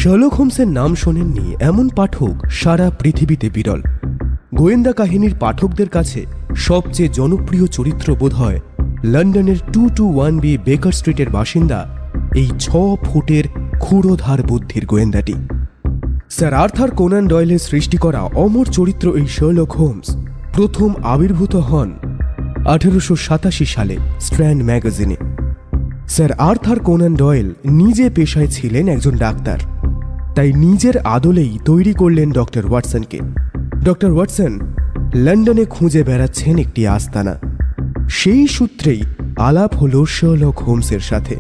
Sherlock হোমসের নাম শোনেননি এমন পাঠক সারা পৃথিবীতে বিরল। গোয়েন্দা কাহিনীর পাঠকদের কাছে সবচেয়ে জনপ্রিয় চরিত্র বোধ হয় লন্ডনের 221B বেকার স্ট্রিটের বাসিন্দা এই 6 ফুটের ক্ষুরোধার বুদ্ধির গোয়েন্দাটি। স্যার আর্থার কোনান ডয়েলের সৃষ্টি করা অমর চরিত্র এই শার্লক হোমস প্রথম আবির্ভূত হন 1887 সালে স্ট্র্যান্ড ম্যাগাজিনে। স্যার আর্থার কোনান ডয়েল নিজে পেশায় ছিলেন একজন ডাক্তার, তাই নিজের আদলেই তৈরি করলেন ডক্টর ওয়াটসনকে। ডক্টর ওয়াটসন লন্ডনে খুঁজে বেড়াচ্ছেন একটি আস্তানা। সেই সূত্রেই আলাপ হলো শার্লক হোমসের সাথে।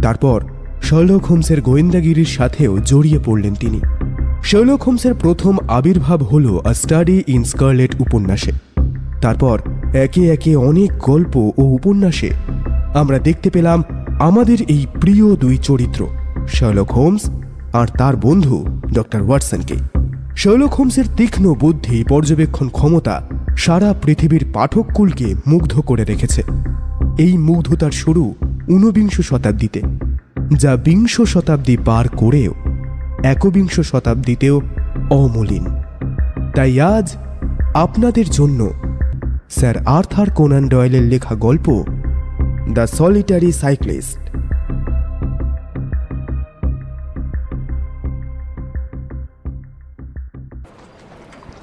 তারপর শার্লক হোমসের গোয়েন্দাগিরির সাথেও জড়িয়ে পড়লেন তিনি। শার্লক হোমসের প্রথম আবির্ভাব হল আ স্টাডি ইন স্কারলেট উপন্যাসে। তারপর একে একে অনেক গল্প ও উপন্যাসে আমরা দেখতে পেলাম আমাদের এই প্রিয় দুই চরিত্র শার্লক হোমস আর তার বন্ধু ডক্টর ওয়াটসনকে। শার্লক হোমসের তীক্ষ্ণ বুদ্ধি, পর্যবেক্ষণ ক্ষমতা সারা পৃথিবীর পাঠককুলকে মুগ্ধ করে রেখেছে। এই মুগ্ধতার শুরু 19 শতাব্দীতে, যা 20 শতাব্দী পার করেও 21 শতাব্দীতেও অমলিন। তাই আজ আপনাদের জন্য স্যার আর্থার কোনান ডয়েলের লেখা গল্প দ্য সলিটারি সাইক্লিস্ট।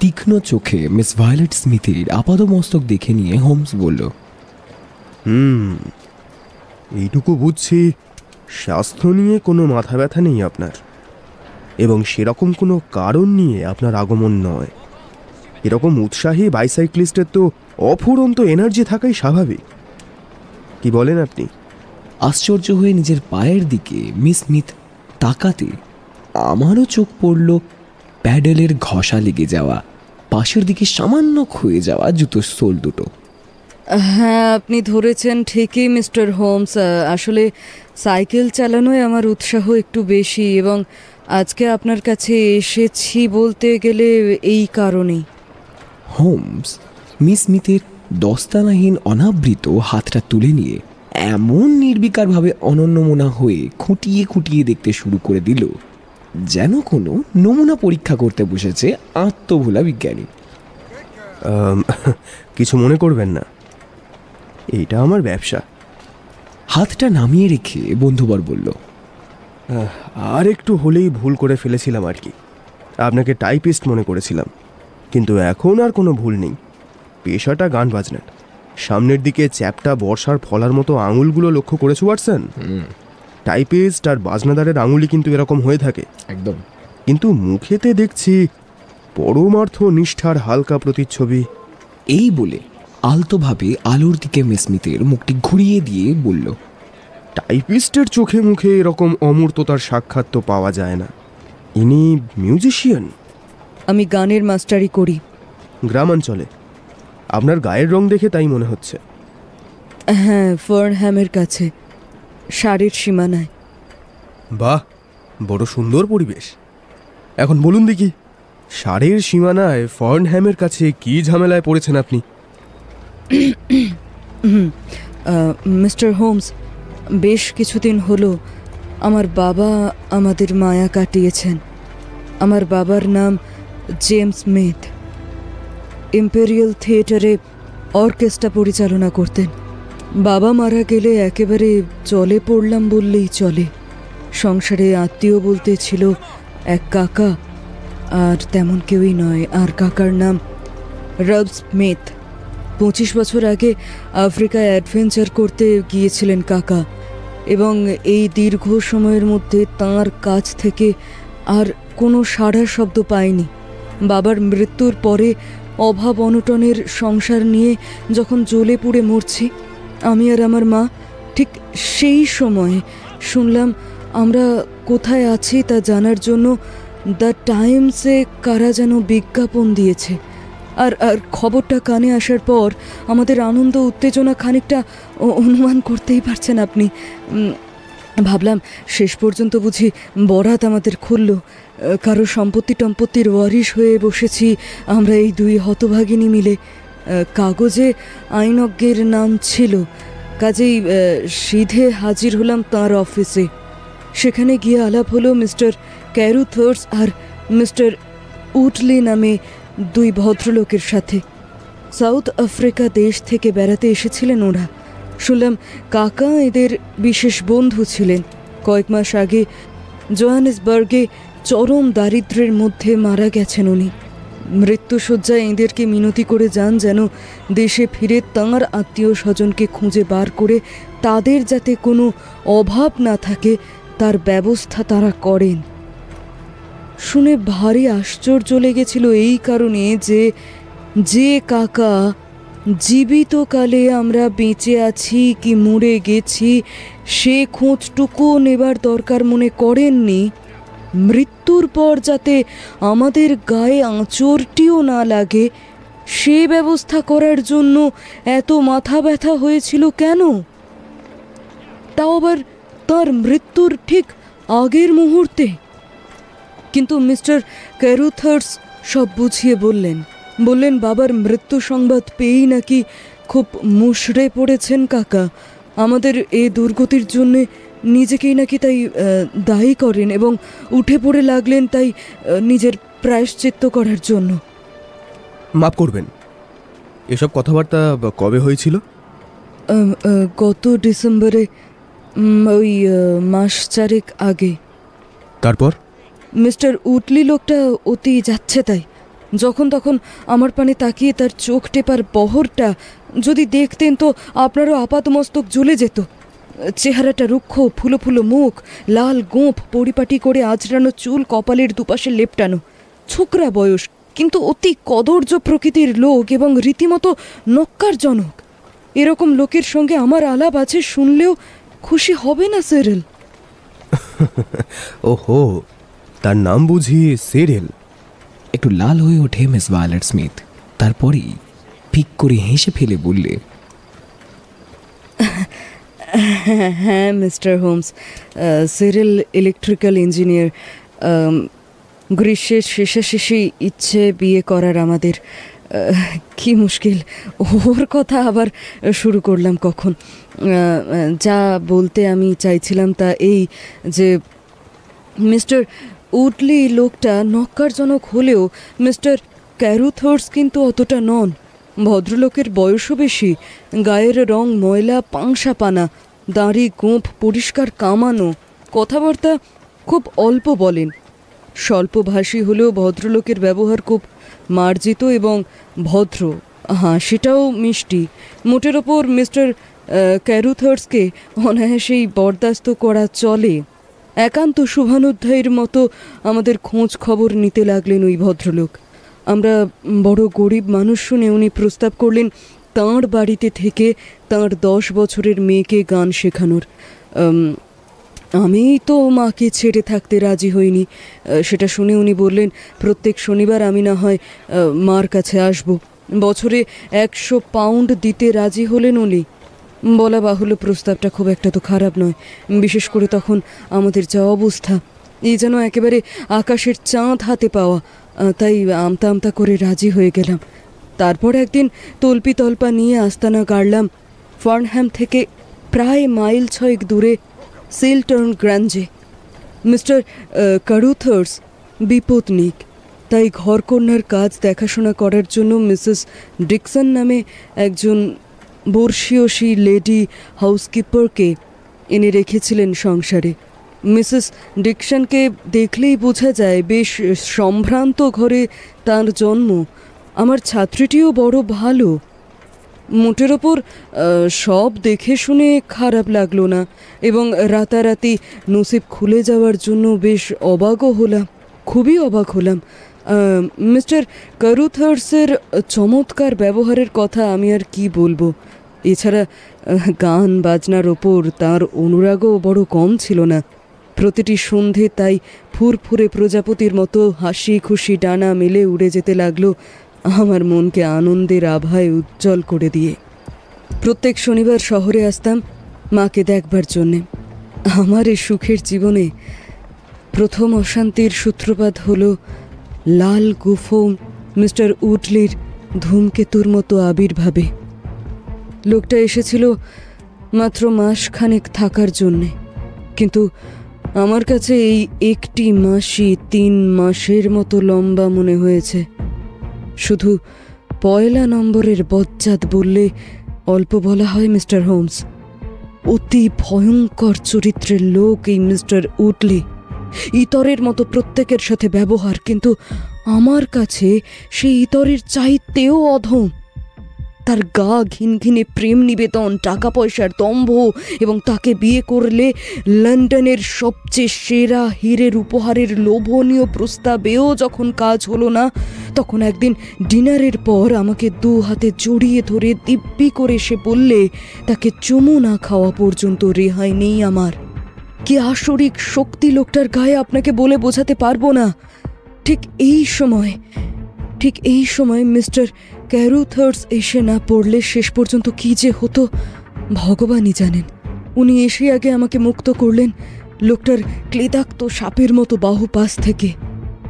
তীক্ষ্ণ চোখে মিস ভায়োলেট স্মিথের আপাদমস্তক দেখে নিয়ে হোমস বলল, এইটুকু বুঝছি স্বাস্থ্য নিয়ে কোনো মাথা ব্যথা নেই আপনার, এবং সেরকম কোনো কারণ নিয়ে আপনার আগমন নয়। এরকম উৎসাহী বাইসাইক্লিস্টের তো অফুরন্ত এনার্জি থাকাই স্বাভাবিক। কি বলেন আপনি? আশ্চর্য হয়ে নিজের পায়ের দিকে মিস স্মিথ তাকাতে আমারও চোখ পড়ল প্যাডেলের ঘষা লেগে যাওয়া, পাশের দিকে সামান্য ক্ষয়ে যাওয়া জুতোর সোল দুটো। হ্যাঁ, আপনি ধরেছেন ঠিকই মিস্টার হোমস। আসলে সাইকেল চালানোয় আমার উৎসাহ একটু বেশি, এবং আজকে আপনার কাছে এসেছি বলতে গেলে এই কারণেই। হোমস মিস স্মিথের দস্তানাহীন অনাবৃত হাতটা তুলে নিয়ে এমন নির্বিকারভাবে অনন্যমনা হয়ে খুঁটিয়ে খুঁটিয়ে দেখতে শুরু করে দিল যেন কোনো নমুনা পরীক্ষা করতে বসেছে আত্মভোলা বিজ্ঞানী। কিছু মনে করবেন না, এইটা আমার ব্যবসা। হাতটা নামিয়ে রেখে বন্ধুবর বলল, আর একটু হলেই ভুল করে ফেলেছিলাম আর কি। আপনাকে টাইপিস্ট মনে করেছিলাম, কিন্তু এখন আর কোনো ভুল নেই। পেশাটা গান বাজনার। সামনের দিকে চ্যাপটা বর্ষার ফলার মতো আঙুলগুলো লক্ষ্য করেছো ওয়াটসন? টাইপিস্ট আর বাজনাদারের আঙুলই কিন্তু এরকম হয়ে থাকে একদম, কিন্তু মুখেতে দেখছি পরমার্থ নিষ্ঠার হালকা প্রতিচ্ছবি। এই বলে আলতোভাবে আলোর দিকে মিস স্মিথের মুখটি ঘুরিয়ে দিয়ে বলল, টাইপিস্টের চোখে মুখে এরকম অমূর্ততার সাক্ষাৎ তো পাওয়া যায় না। ইনি মিউজিশিয়ান? আমি গানের মাস্টারি করি গ্রামাঞ্চলে। আপনার গায়ের রং দেখে তাই মনে হচ্ছে। হ্যাঁ, ফার্নহ্যামের কাছে, শাড়ির সীমানায়। বাহ, বড় সুন্দর পরিবেশ। এখন বলুন দেখি, শাড়ির সীমানায় ফার্নহ্যামের কাছে কি ঝামেলায় পড়েছেন আপনি? মিস্টার হোমস, বেশ কিছুদিন হলো আমার বাবা আমাদের মায়া কাটিয়েছেন। আমার বাবার নাম জেমস স্মিথ। ইম্পেরিয়াল থিয়েটারে অর্কেস্ট্রা পরিচালনা করতেন। বাবা মারা গেলে একেবারে জলে পড়লাম বললেই চলে। সংসারে আত্মীয় বলতে ছিল এক কাকা, আর তেমন কেউই নয়। আর কাকার নাম রব স্মিথ। 25 বছর আগে আফ্রিকায় অ্যাডভেঞ্চার করতে গিয়েছিলেন কাকা, এবং এই দীর্ঘ সময়ের মধ্যে তাঁর কাছ থেকে আর কোনো সাড়া শব্দ পাইনি। বাবার মৃত্যুর পরে অভাব অনটনের সংসার নিয়ে যখন জ্বলে পুড়ে মরছি আমি আর আমার মা, ঠিক সেই সময়ে শুনলাম আমরা কোথায় আছি তা জানার জন্য দ্য টাইমসে কারা যেন বিজ্ঞাপন দিয়েছে। আর খবরটা কানে আসার পর আমাদের আনন্দ উত্তেজনা খানিকটা অনুমান করতেই পারছেন আপনি। ভাবলাম শেষ পর্যন্ত বুঝি বরাত আমাদের খুলল। কারো সম্পত্তির ওয়ারিশ হয়ে বসেছি আমরা এই দুই হতভাগিনী মিলে। কাগজে আইনজ্ঞের নাম ছিল, কাজেই সিধে হাজির হলাম তাঁর অফিসে। সেখানে গিয়ে আলাপ হলো মিস্টার ক্যারুথার্স আর মিস্টার উটলি নামে দুই ভদ্রলোকের সাথে। সাউথ আফ্রিকা দেশ থেকে বেড়াতে এসেছিলেন ওরা। শুনলাম কাকা এদের বিশেষ বন্ধু ছিলেন। কয়েক মাস আগে জোহানেসবার্গে চরম দারিদ্র্যের মধ্যে মারা গেছেন উনি। মৃত্যুশয্যায় এদেরকে মিনতি করে যান যেন দেশে ফিরে তাঁর আত্মীয় স্বজনকে খুঁজে বার করে তাদের যাতে কোনো অভাব না থাকে তার ব্যবস্থা তারা করেন। শুনে ভারী আশ্চর্য লেগেছিল এই কারণে যে কাকা জীবিতকালে আমরা বেঁচে আছি কি মরে গেছি সে খোঁজটুকু নেবার দরকার মনে করেননি, মৃত্যুর পর যাতে আমাদের গায়ে আঁচড়টিও না লাগে সে ব্যবস্থা করার জন্য এত মাথা ব্যথা হয়েছিল কেন? তাও আবার তার মৃত্যুর ঠিক আগের মুহূর্তে। কিন্তু মিস্টার ক্যারুথার্স সব বুঝিয়ে বললেন বাবার মৃত্যু সংবাদ পেয়েই নাকি খুব মুষড়ে পড়েছেন কাকা। আমাদের এই দুর্গতির জন্যে নিজেকেই নাকি তাই দায়ী করেন এবং উঠে পড়ে লাগলেন তাই নিজের প্রায়শ্চিত্ত করার জন্য। মাফ করবেন, এসব কথাবার্তা কবে হয়েছিল? গত ডিসেম্বরে, ওই মাস চারেক আগে। তারপর? মিস্টার উটলি লোকটা অতি যাচ্ছে তাই। যখন তখন আমার পানে তাকিয়ে তার চোখ টেপার বহরটা যদি দেখতেন তো আপনারও আপাতমস্তক জ্বলে যেত। চেহারাটা রুক্ষ, ফুলো ফুলো মুখ, লাল গোঁফ, পরিপাটি করে আঁচড়ানো চুল, কপালের দুপাশে লেপটানো। ছোকরা বয়স, কিন্তু অতি কদর্য প্রকৃতির লোক এবং রীতিমতো নক্কারজনক। এরকম লোকের সঙ্গে আমার আলাপ আছে শুনলেও খুশি হবে না সেরেল? ওহো, তার নাম বুঝি সেরেল? একটু লাল হয়ে ওঠে মিস ভায়োলেট স্মিথ। তারপরেই ফিক করে হেসে ফেলে বললে, হ্যাঁ মিস্টার হোমস, সেরেল ইলেকট্রিক্যাল ইঞ্জিনিয়ার। গ্রীষ্মের শেষাশেষি ইচ্ছে বিয়ে করার আমাদের। কি মুশকিল, ওর কথা আবার শুরু করলাম কখন? যা বলতে আমি চাইছিলাম তা এই যে মিস্টার উডলি লোকটা নক্কারজনক হলেও মিস্টার ক্যারুথার্স কিন্তু অতটা নন। ভদ্রলোকের বয়সও বেশি, গায়ের রং ময়লা, পাংশা পানা, দাড়ি গোঁফ পরিষ্কার কামানো, কথাবার্তা খুব অল্প বলেন। স্বল্পভাষী হলেও ভদ্রলোকের ব্যবহার খুব মার্জিত এবং ভদ্র, হাসিটাও মিষ্টি। মোটের ওপর মিস্টার ক্যারুথার্সকে অনায়াসেই বরদাস্ত করা চলে। একান্ত শুভানুধ্যায়ীর মতো আমাদের খোঁজ খবর নিতে লাগলেন ওই ভদ্রলোক। আমরা বড় গরিব মানুষ শুনে উনি প্রস্তাব করলেন তাঁর বাড়িতে থেকে তাঁর 10 বছরের মেয়েকে গান শেখানোর। আমি তো মাকে ছেড়ে থাকতে রাজি হইনি। সেটা শুনে উনি বললেন প্রত্যেক শনিবার আমি না হয় মার কাছে আসব। বছরে 100 পাউন্ড দিতে রাজি হলেন উনি। বলা বাহুল্য প্রস্তাবটা খুব একটা তো খারাপ নয়, বিশেষ করে তখন আমাদের যা অবস্থা। এই যেন একেবারে আকাশের চাঁদ হাতে পাওয়া। তাই আমতা আমতা করে রাজি হয়ে গেলাম। তারপর একদিন তল্পি তল্পা নিয়ে আস্তানা গাড়লাম ফার্নহ্যাম থেকে প্রায় মাইল 6 দূরে সিলটার্ন গ্রাঞ্জে। মিস্টার ক্যারুথার্স বিপত্নিক, তাই ঘরকন্যার কাজ দেখাশোনা করার জন্য মিসেস ডিকসন নামে একজন বর্ষীয়সী লেডি হাউসকিপারকে এনে রেখেছিলেন সংসারে। মিসেস ডিকসনকে দেখলেই বোঝা যায় বেশ সম্ভ্রান্ত ঘরে তার জন্ম। আমার ছাত্রীটিও বড় ভালো। মোটের ওপর সব দেখে শুনে খারাপ লাগলো না এবং রাতারাতি নসিব খুলে যাওয়ার জন্য বেশ অবাকও হলাম, খুবই অবাক হলাম। মিস্টার ক্যারুথার্সের চমৎকার ব্যবহারের কথা আমি আর কি বলবো। এছাড়া গান বাজনার ওপর তার অনুরাগও বড় কম ছিল না। প্রতিটি সন্ধে তাই ফুরফুরে প্রজাপতির মতো হাসি খুশি ডানা মেলে উড়ে যেতে লাগলো আমার মনকে আনন্দের আভায় উজ্জ্বল করে দিয়ে। প্রত্যেক শনিবার শহরে আসতাম মাকে দেখবার জন্যে। আমার এই সুখের জীবনে প্রথম অশান্তির সূত্রপাত হলো লাল গুফো মিস্টার উডলির ধূমকেতুর মতো আবির্ভাবে। লোকটা এসেছিল মাত্র মাসখানেক থাকার জন্যে, কিন্তু আমার কাছে এই একটি মাসই 3 মাসের মতো লম্বা মনে হয়েছে। শুধু পয়লা নম্বরের বজ্জাত বললে অল্প বলা হয় মিস্টার হোমস। অতি ভয়ঙ্কর চরিত্রের লোক এই মিস্টার উডলি। ইতরের মতো প্রত্যেকের সাথে ব্যবহার, কিন্তু আমার কাছে সেই ইতরের চাইতেও অধম। তার গা ঘিনঘিনে প্রেম নিবেদন, টাকা পয়সার দম্ভ, এবং তাকে বিয়ে করলে লন্ডনের সবচেয়ে সেরা হীরের উপহারের লোভনীয় প্রস্তাবেও যখন কাজ হলো না, তখন একদিন ডিনারের পর আমাকে 2 হাতে জড়িয়ে ধরে দিব্যি করে সে বললে তাকে চুমু না খাওয়া পর্যন্ত রেহাই নেই আমার। কি আসরিক শক্তি লোকটার গায়ে আপনাকে বলে বোঝাতে পারবো না। ঠিক এই সময় মিস্টার ক্যারুথার্স এসে না পড়লে শেষ পর্যন্ত কি যে হতো ভগবানই জানেন। উনি এসে আগে আমাকে মুক্ত করলেন লোকটার ক্লেদাক্ত সাপের মতো বাহু পাশ থেকে।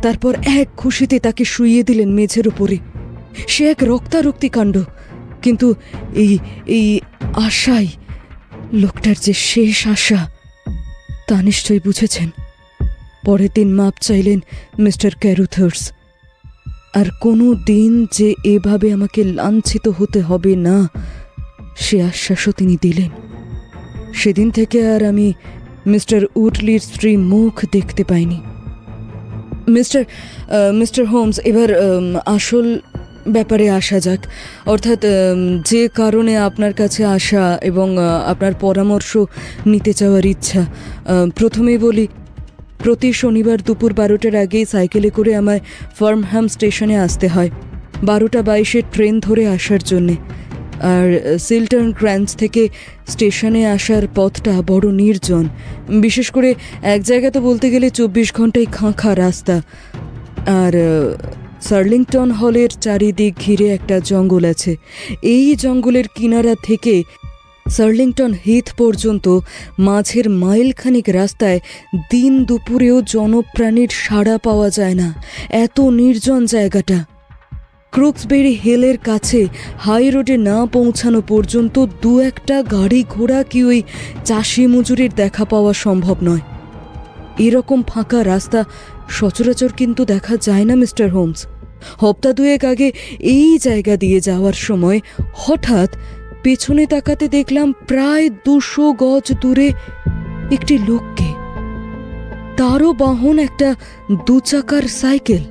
তারপর এক খুশিতে তাকে শুইয়ে দিলেন মেঝের উপরে। সে এক রক্তারক্তি কাণ্ড, কিন্তু এই আশাই লোকটার যে শেষ আশা তা নিশ্চয়ই বুঝেছেন। পরের দিন মাপ চাইলেন মিস্টার ক্যারুথার্স। আর কোনো দিন যে এভাবে আমাকে লাঞ্ছিত হতে হবে না সে আশ্বাসও তিনি দিলেন। সেদিন থেকে আর আমি মিস্টার উডলির স্ত্রী মুখ দেখতে পাইনি। মিস্টার হোমস, এবার আসল ব্যাপারে আসা যাক, অর্থাৎ যে কারণে আপনার কাছে আসা এবং আপনার পরামর্শ নিতে চাওয়ার ইচ্ছা। প্রথমেই বলি, প্রতি শনিবার দুপুর 12টার আগেই সাইকেলে করে আমায় ফার্মহ্যাম স্টেশনে আসতে হয় 12:22 ট্রেন ধরে আসার জন্যে। আর সিলটন গ্র্যান্স থেকে স্টেশনে আসার পথটা বড় নির্জন, বিশেষ করে এক জায়গা তো বলতে গেলে 24 ঘন্টায় খাঁখা রাস্তা। আর সার্লিংটন হলের চারিদিক ঘিরে একটা জঙ্গল আছে। এই জঙ্গলের কিনারা থেকে সার্লিংটন হিথ পর্যন্ত মাঝের মাইলখানিক রাস্তায় দিন দুপুরেও জনপ্রাণীর সাড়া পাওয়া যায় না, এত নির্জন জায়গাটা। ক্রুক্সবেরি হিলের কাছে হাই রোডে না পৌঁছানো পর্যন্ত 2-1টা গাড়ি ঘোড়া কি ওই চাষি মজুরির দেখা পাওয়া সম্ভব নয়। এরকম ফাঁকা রাস্তা সচরাচর কিন্তু দেখা যায় না মিস্টার হোমস। হপ্তা 2 আগে এই জায়গা দিয়ে যাওয়ার সময় হঠাৎ পেছনে তাকাতে দেখলাম প্রায় 200 গজ দূরে একটি লোককে। তারও বাহন একটা 2 চাকার সাইকেল।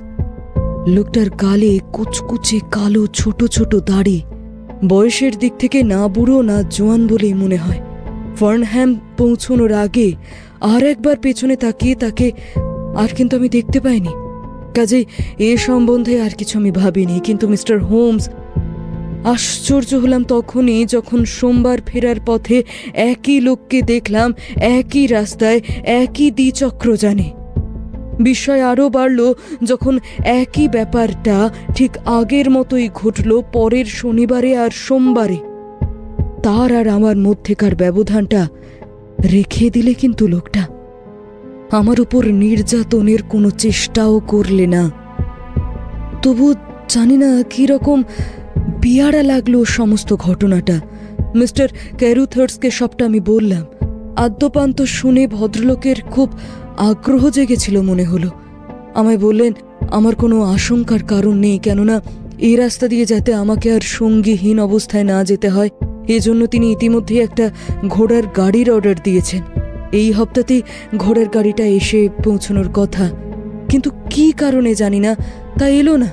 লোকটার গালে কুচকুচে কালো ছোট ছোট দাড়ি। বয়সের দিক থেকে না বুড়ো না জোয়ান বলেই মনে হয়। ফার্নহ্যাম পৌঁছানোর আগে আর একবার পেছনে তাকিয়ে তাকে আর কিন্তু আমি দেখতে পাইনি। কাজেই এ সম্বন্ধে আর কিছু আমি ভাবিনি। কিন্তু মিস্টার হোমস, আশ্চর্য হলাম তখনই যখন সোমবার ফেরার পথে একই লোককে দেখলাম একই রাস্তায় একই দ্বিচক্রযানে। বিস্ময় আরও বাড়ল যখন একই ব্যাপারটা ঠিক আগের মতোই ঘটল পরের শনিবারে আর সোমবারে। তার আর আমার মধ্যেকার ব্যবধানটা রেখে দিলে কিন্তু লোকটা আমার উপর নির্যাতনের কোনো চেষ্টাও করলে না। তবু জানি না কীরকম বিয়াড়া লাগলো সমস্ত ঘটনাটা। মিস্টার ক্যারুথার্সকে সবটা আমি বললাম। আদ্যপান্ত শুনে ভদ্রলোকের খুব আগ্রহ জেগেছিল মনে হলো। আমায় বললেন আমার কোনো আশঙ্কার কারণ নেই, কেননা এই রাস্তা দিয়ে যাতে আমাকে আর সঙ্গীহীন অবস্থায় না যেতে হয় এজন্য তিনি ইতিমধ্যে একটা ঘোড়ার গাড়ির অর্ডার দিয়েছেন। এই হপ্তাতেই ঘোড়ার গাড়িটা এসে পৌঁছানোর কথা, কিন্তু কি কারণে জানি না তা এলো না।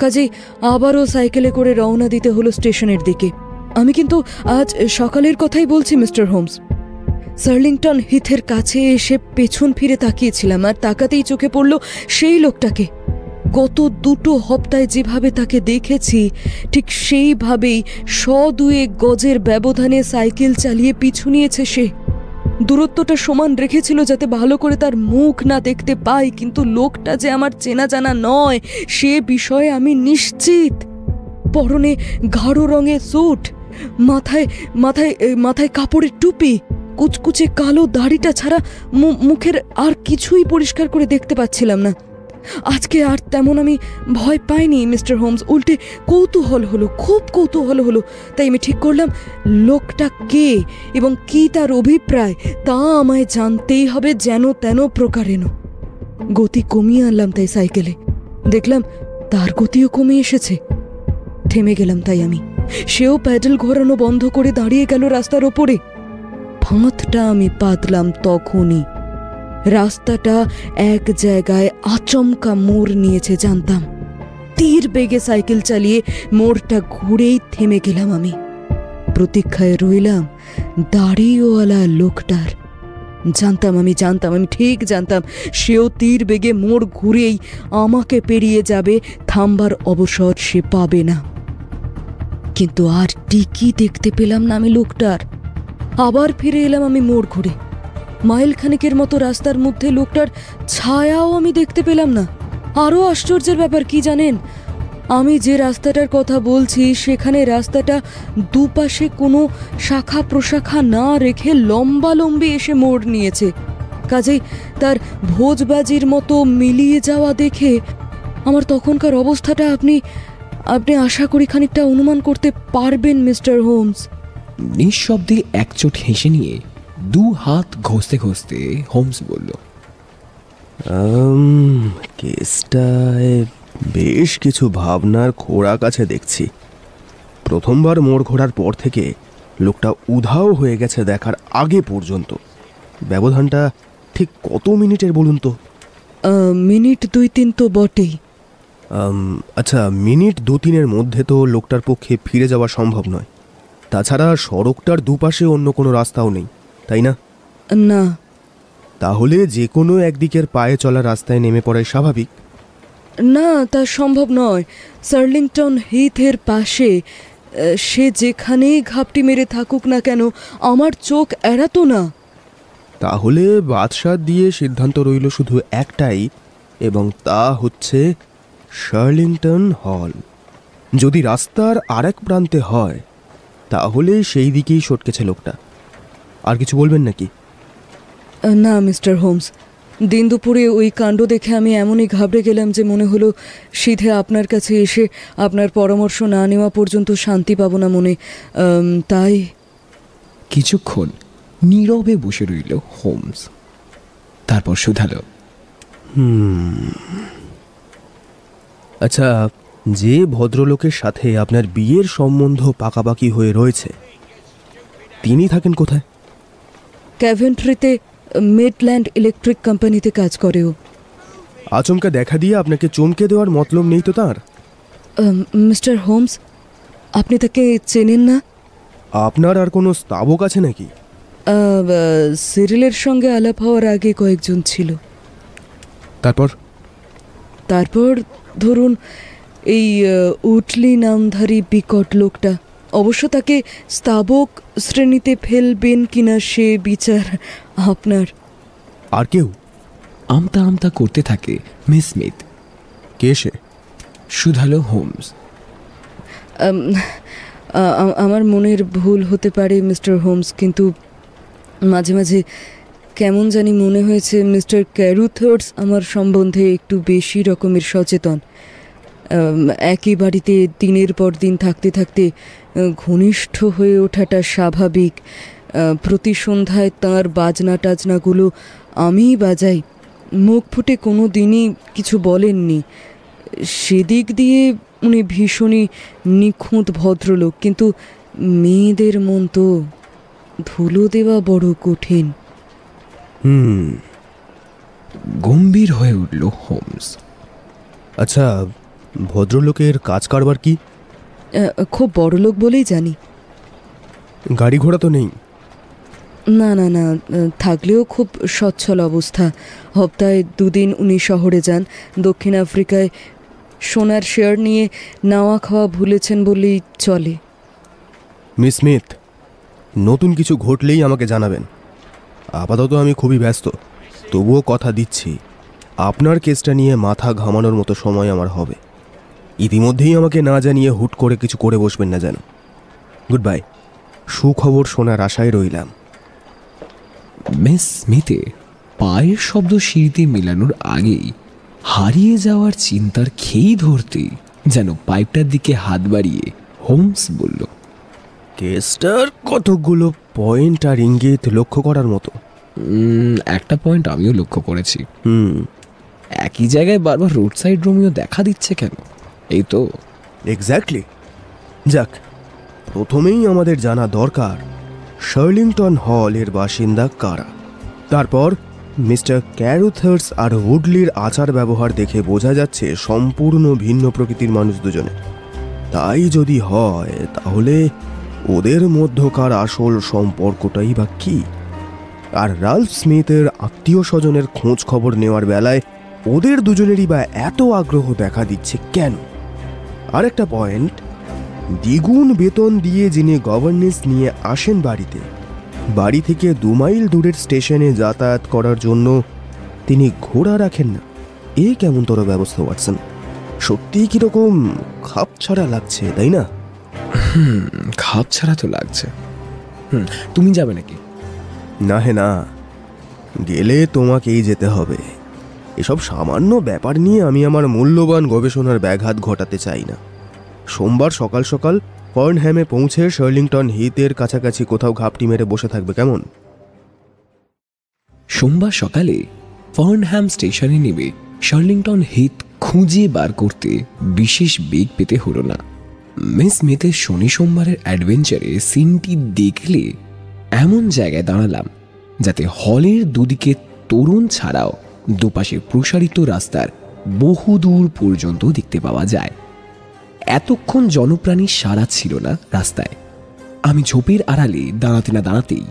কাজেই আবারও সাইকেলে করে রওনা দিতে হলো স্টেশনের দিকে। আমি কিন্তু আজ সকালের কথাই বলছি মিস্টার হোমস। সার্লিংটন হিথের কাছে এসে পেছন ফিরে তাকিয়েছিলাম, আর তাকাতেই চোখে পড়ল সেই লোকটাকে। গত 2 হপ্তায় যেভাবে তাকে দেখেছি ঠিক সেইভাবেই 100-2 গজের ব্যবধানে সাইকেল চালিয়ে পিছু নিয়েছে সে। দূরত্বটা সমান রেখেছিল যাতে ভালো করে তার মুখ না দেখতে পাই, কিন্তু লোকটা যে আমার চেনা জানা নয় সে বিষয়ে আমি নিশ্চিত। পরনে গাঢ় রঙের স্যুট, মাথায় মাথায় মাথায় কাপড়ের টুপি, কুচকুচে কালো দাড়িটা ছাড়া মুখের আর কিছুই পরিষ্কার করে দেখতে পাচ্ছিলাম না। আজকে আর তেমন আমি ভয় পাইনি মিস্টার হোমস, উল্টে কৌতূহল হলো, খুব কৌতূহল হলো। তাই আমি ঠিক করলাম লোকটা কে এবং কি তার অভিপ্রায় তা আমায় জানতেই হবে, যেন তেন প্রকারেণ। গতি কমিয়ে আনলাম তাই সাইকেলে, দেখলাম তার গতিও কমে এসেছে। থেমে গেলাম তাই আমি, সেও প্যাডেল ঘোরানো বন্ধ করে দাঁড়িয়ে গেল রাস্তার ওপরে। ফাঁদটা আমি পাতলাম তখনই। রাস্তাটা এক জায়গায় আচমকা মোড় নিয়েছে জানতাম। তীর বেগে সাইকেল চালিয়ে মোড়টা ঘুরেই থেমে গেলাম আমি। প্রতীক্ষায় রইলাম দাড়িওয়ালা লোকটার। আমি ঠিক জানতাম সেও তীর বেগে মোড় ঘুরেই আমাকে পেরিয়ে যাবে, থামবার অবসর সে পাবে না। কিন্তু আর টিকি দেখতে পেলাম না আমি লোকটার। আবার ফিরে এলাম আমি মোড় ঘুরে। মাইল খানেকের মতো রাস্তার মধ্যে লোকটার ছায়াও আমি দেখতে পেলাম না। আরও আশ্চর্যের ব্যাপার কি জানেন, আমি যে রাস্তাটার কথা বলছি সেখানে রাস্তাটা দুপাশে কোনো শাখা প্রশাখা না রেখে লম্বালম্বি এসে মোড় নিয়েছে। কাজেই তার ভোজবাজির মতো মিলিয়ে যাওয়া দেখে আমার তখনকার অবস্থাটা আপনি আশা করি খানিকটা অনুমান করতে পারবেন মিস্টার হোমস। নিঃশব্দে একচোট হেসে নিয়ে দু হাত ঘষতে ঘষতে হোমস বলল, কেসটায় বেশ কিছু ভাবনার খোরাক আছে দেখছি। প্রথমবার মোড় ঘোরার পর থেকে লোকটা উধাও হয়ে গেছে দেখার আগে পর্যন্ত ব্যবধানটা ঠিক কত মিনিটের বলুন তো? মিনিট 2-3 তো বটেই। আচ্ছা, মিনিট 2-3-এর মধ্যে তো লোকটার পক্ষে ফিরে যাওয়া সম্ভব নয়। তাছাড়া সড়কটার দুপাশে অন্য কোনো রাস্তাও নেই, তাই না? না। তাহলে যে কোনো একদিকের পায়ে চলা রাস্তায় নেমে পড়াই স্বাভাবিক। না, তা সম্ভব নয়। সার্লিংটন হিথের পাশে সে যেখানেই ঘাপটি মেরে থাকুক না কেন আমার চোখ এড়াতো না। তাহলে বাদশাহ দিয়ে সিদ্ধান্ত রইল শুধু একটাই, এবং তা হচ্ছে শার্লিংটন হল। যদি রাস্তার আরেক প্রান্তে হয় তাহলে সেই দিকেই সটকেছে লোকটা। আর কিছু বলবেন নাকি? না মিস্টার হোমস, দিন দুপুরে ওই কাণ্ড দেখে আমি এমনই ঘাবড়ে গেলাম যে মনে হলো সিধে আপনার কাছে এসে আপনার পরামর্শ না নেওয়া পর্যন্ত শান্তি পাবো না মনে। তাই কিছুক্ষণ নীরবে বসে রইল হোমস, তারপর শুধালো, আচ্ছা, যে ভদ্রলোকের সাথে আপনার বিয়ের সম্বন্ধ পাকাপাকি হয়ে রয়েছে তিনি থাকেন কোথায়? ক্যাভেন্ট্রিতে মিডল্যান্ড ইলেকট্রিক কোম্পানিতে কাজ করেও। আচমকা দেখা দিয়ে আপনাকে চমকে দেওয়ার মতলব নেই তো তার? মিস্টার হোমস, আপনি তাকে চেনেন না? আপনার আর কোনো স্তাবক আছে নাকি? সিরিলের সঙ্গে আলাপ হওয়ার আগে কয়েকজন ছিল। তারপর ধরুন এই উটলি নামধারী বিকট লোকটা। অবশ্য তাকে স্তাবক শ্রেণীতে ফেলবেন কিনা সে বিচার আপনার। আর কেউ? আমতা আমতা করতে থাকে মিস স্মিথ। কে সে? শুধালো হোমস। আমার মনের ভুল হতে পারে মিস্টার হোমস, কিন্তু মাঝে মাঝে কেমন জানি মনে হয়েছে মিস্টার ক্যারুথার্স আমার সম্বন্ধে একটু বেশি রকমের সচেতন। একই বাড়িতে দিনের পর দিন থাকতে থাকতে ঘনিষ্ঠ হয়ে ওঠাটা স্বাভাবিক। প্রতি সন্ধ্যায় তাঁর বাজনা টাজনাগুলো আমিই বাজাই। মুখ ফুটে কোনো দিনই কিছু বলেননি। সেদিক দিয়ে উনি ভীষণই নিখুঁত ভদ্রলোক, কিন্তু মেয়েদের মন তো ধুলো দেওয়া বড় কঠিন। গম্ভীর হয়ে উঠল হোমস। আচ্ছা, ভদ্রলোকের কাজ কারবার কি? খুব বড় লোক বলেই জানি। গাড়ি ঘোড়া তো নেই? না না না, থাকলেও খুব সচ্ছল অবস্থা। সপ্তাহে 2 দিন উনি শহরে যান। দক্ষিণ আফ্রিকায় সোনার শেয়ার নিয়ে নাওয়া খাওয়া ভুলেছেন বললেই চলে। মিস স্মিথ, নতুন কিছু ঘটলেই আমাকে জানাবেন। আপাতত আমি খুবই ব্যস্ত, তবুও কথা দিচ্ছি আপনার কেসটা নিয়ে মাথা ঘামানোর মতো সময় আমার হবে। ইতিমধ্যেই আমাকে না জানিয়ে হুট করে কিছু করে বসবেন না যেন। Good bye. সুখবর শোনার আশায় রইলাম। মিস স্মিথের পায়ের শব্দ সিঁড়িতে মেলানোর আগেই হারিয়ে যাওয়ার চিন্তার খেই ধরতে যেন পাইপটার দিকে হাত বাড়িয়ে হোমস বলল, কেসটার কতগুলো পয়েন্ট আর ইঙ্গিত লক্ষ্য করার মতো। একটা পয়েন্ট আমিও লক্ষ্য করেছি। হুম, একই জায়গায় বারবার রোড সাইড রোমিও দেখা দিচ্ছে কেন? এই তো। এক্স্যাক্টলি। যাক, প্রথমেই আমাদের জানা দরকার শার্লিংটন হল এর বাসিন্দা কারা। তারপর মিস্টার ক্যারুথার্স আর উডলির আচার ব্যবহার দেখে বোঝা যাচ্ছে সম্পূর্ণ ভিন্ন প্রকৃতির মানুষ দুজনে। তাই যদি হয় তাহলে ওদের মধ্যকার আসল সম্পর্কটাই বা কি? আর রাল্ফ স্মিথের আত্মীয় স্বজনের খোঁজ খবর নেওয়ার বেলায় ওদের দুজনেরই বা এত আগ্রহ দেখা দিচ্ছে কেন? আরেকটা পয়েন্ট, দ্বিগুণ বেতন দিয়ে যিনি গভর্নেন্স নিয়ে আসেন বাড়ি থেকে 2 মাইল দূরের স্টেশনে যাতায়াত করার জন্য তিনি ঘোড়া রাখেন না। এ কেমনতর ব্যবস্থা ওয়াটসন? সত্যিই কিরকম খাপ ছাড়া লাগছে, তাই না? খাপ ছাড়া তো লাগছে। তুমি যাবে নাকি? না হে না, গেলে তোমাকেই যেতে হবে। এসব সামান্য ব্যাপার নিয়ে আমি আমার মূল্যবান গবেষণার ব্যাঘাত ঘটাতে চাই না। সোমবার সকাল সকাল ফার্নহ্যামে পৌঁছে শার্লিংটন হিথের কাছাকাছি কোথাও ঘাপটি মেরে বসে থাকবে, কেমন? সোমবার সকালে ফার্নহ্যাম স্টেশনে নেমে শার্লিংটন হিথ খুঁজে বার করতে বিশেষ বেগ পেতে হলো না। মিস স্মিথের শনি সোমবারের অ্যাডভেঞ্চারে সিনটি দেখলে এমন জায়গায় দাঁড়ালাম যাতে হলের দুদিকে তরুণ ছাড়াও দুপাশে প্রসারিত রাস্তার বহুদূর পর্যন্ত দেখতে পাওয়া যায়। এতক্ষণ জনপ্রাণীর সাড়া ছিল না রাস্তায়। আমি ঝোপের আড়ালে দাঁড়াতে না দাঁড়াতেই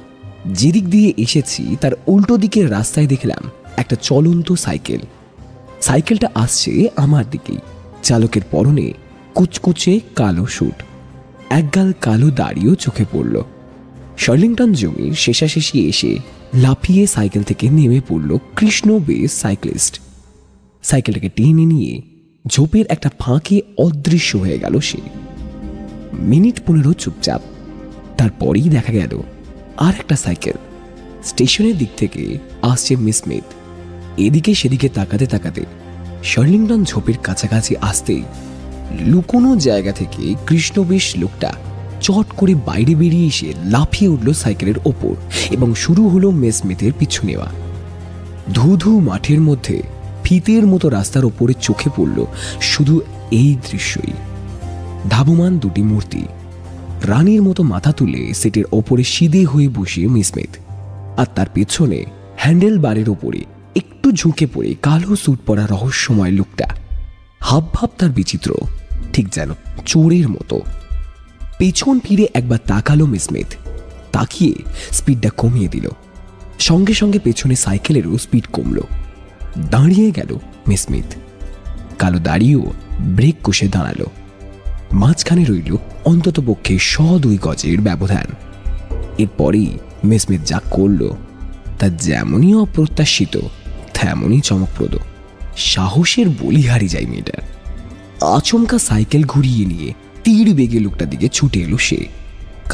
যেদিক দিয়ে এসেছি তার উল্টো দিকের রাস্তায় দেখলাম একটা চলন্ত সাইকেল। সাইকেলটা আসছে আমার দিকেই। চালকের পরনে কুচকুচে কালো স্যুট, একগাল কালো দাড়িও চোখে পড়ল। শার্লিংটন জমির শেষাশেষি এসে লাফিয়ে সাইকেল থেকে নেমে পড়ল কৃষ্ণ বেস সাইক্লিস্ট। সাইকেলটাকে টেনে নিয়ে ঝোপের একটা ফাঁকে অদৃশ্য হয়ে গেল সে। মিনিট 15 চুপচাপ। তারপরেই দেখা গেল আর একটা সাইকেল স্টেশনের দিক থেকে আসছে মিস স্মিথ। এদিকে সেদিকে তাকাতে তাকাতে শার্লিংটন ঝোপের কাছাকাছি আসতেই লুকোনো জায়গা থেকে কৃষ্ণবেশ লোকটা চট করে বাইরে বেরিয়ে এসে লাফিয়ে উঠল সাইকেলের ওপর এবং শুরু হলো মিস স্মিথের পিছু নেওয়া। ধু মাঠের মধ্যে ফিতের মতো রাস্তার ওপরে চোখে পড়ল শুধু এই দৃশ্যই। ধাবমান দুটি মূর্তি, রানীর মতো মাথা তুলে সিটের ওপরে সিধে হয়ে বসে মিস স্মিথ, আর তার পেছনে হ্যান্ডেল বারের ওপরে একটু ঝুঁকে পড়ে কালো স্যুট পরা রহস্যময় লোকটা। হাবভাব তার বিচিত্র, ঠিক যেন চোরের মতো। পেছন ফিরে একবার তাকালো মিস স্মিথ, তাকিয়ে স্পিডটা কমিয়ে দিল। সঙ্গে সঙ্গে পেছনে সাইকেলেরও স্পিড কমল। দাঁড়িয়ে গেল মিস স্মিথ। কালো দাড়িও ব্রেক কষে দাঁড়ালো। মাঝখানে রইল অন্তত পক্ষে 102 গজের ব্যবধান। এরপরেই মিস স্মিথ যা করল তা যেমনই অপ্রত্যাশিত তেমনই চমকপ্রদ। সাহসের বলিহারি যায় মেয়েটার। আচমকা সাইকেল ঘুরিয়ে নিয়ে তীর বেগে লোকটার দিকে ছুটে এলো সে।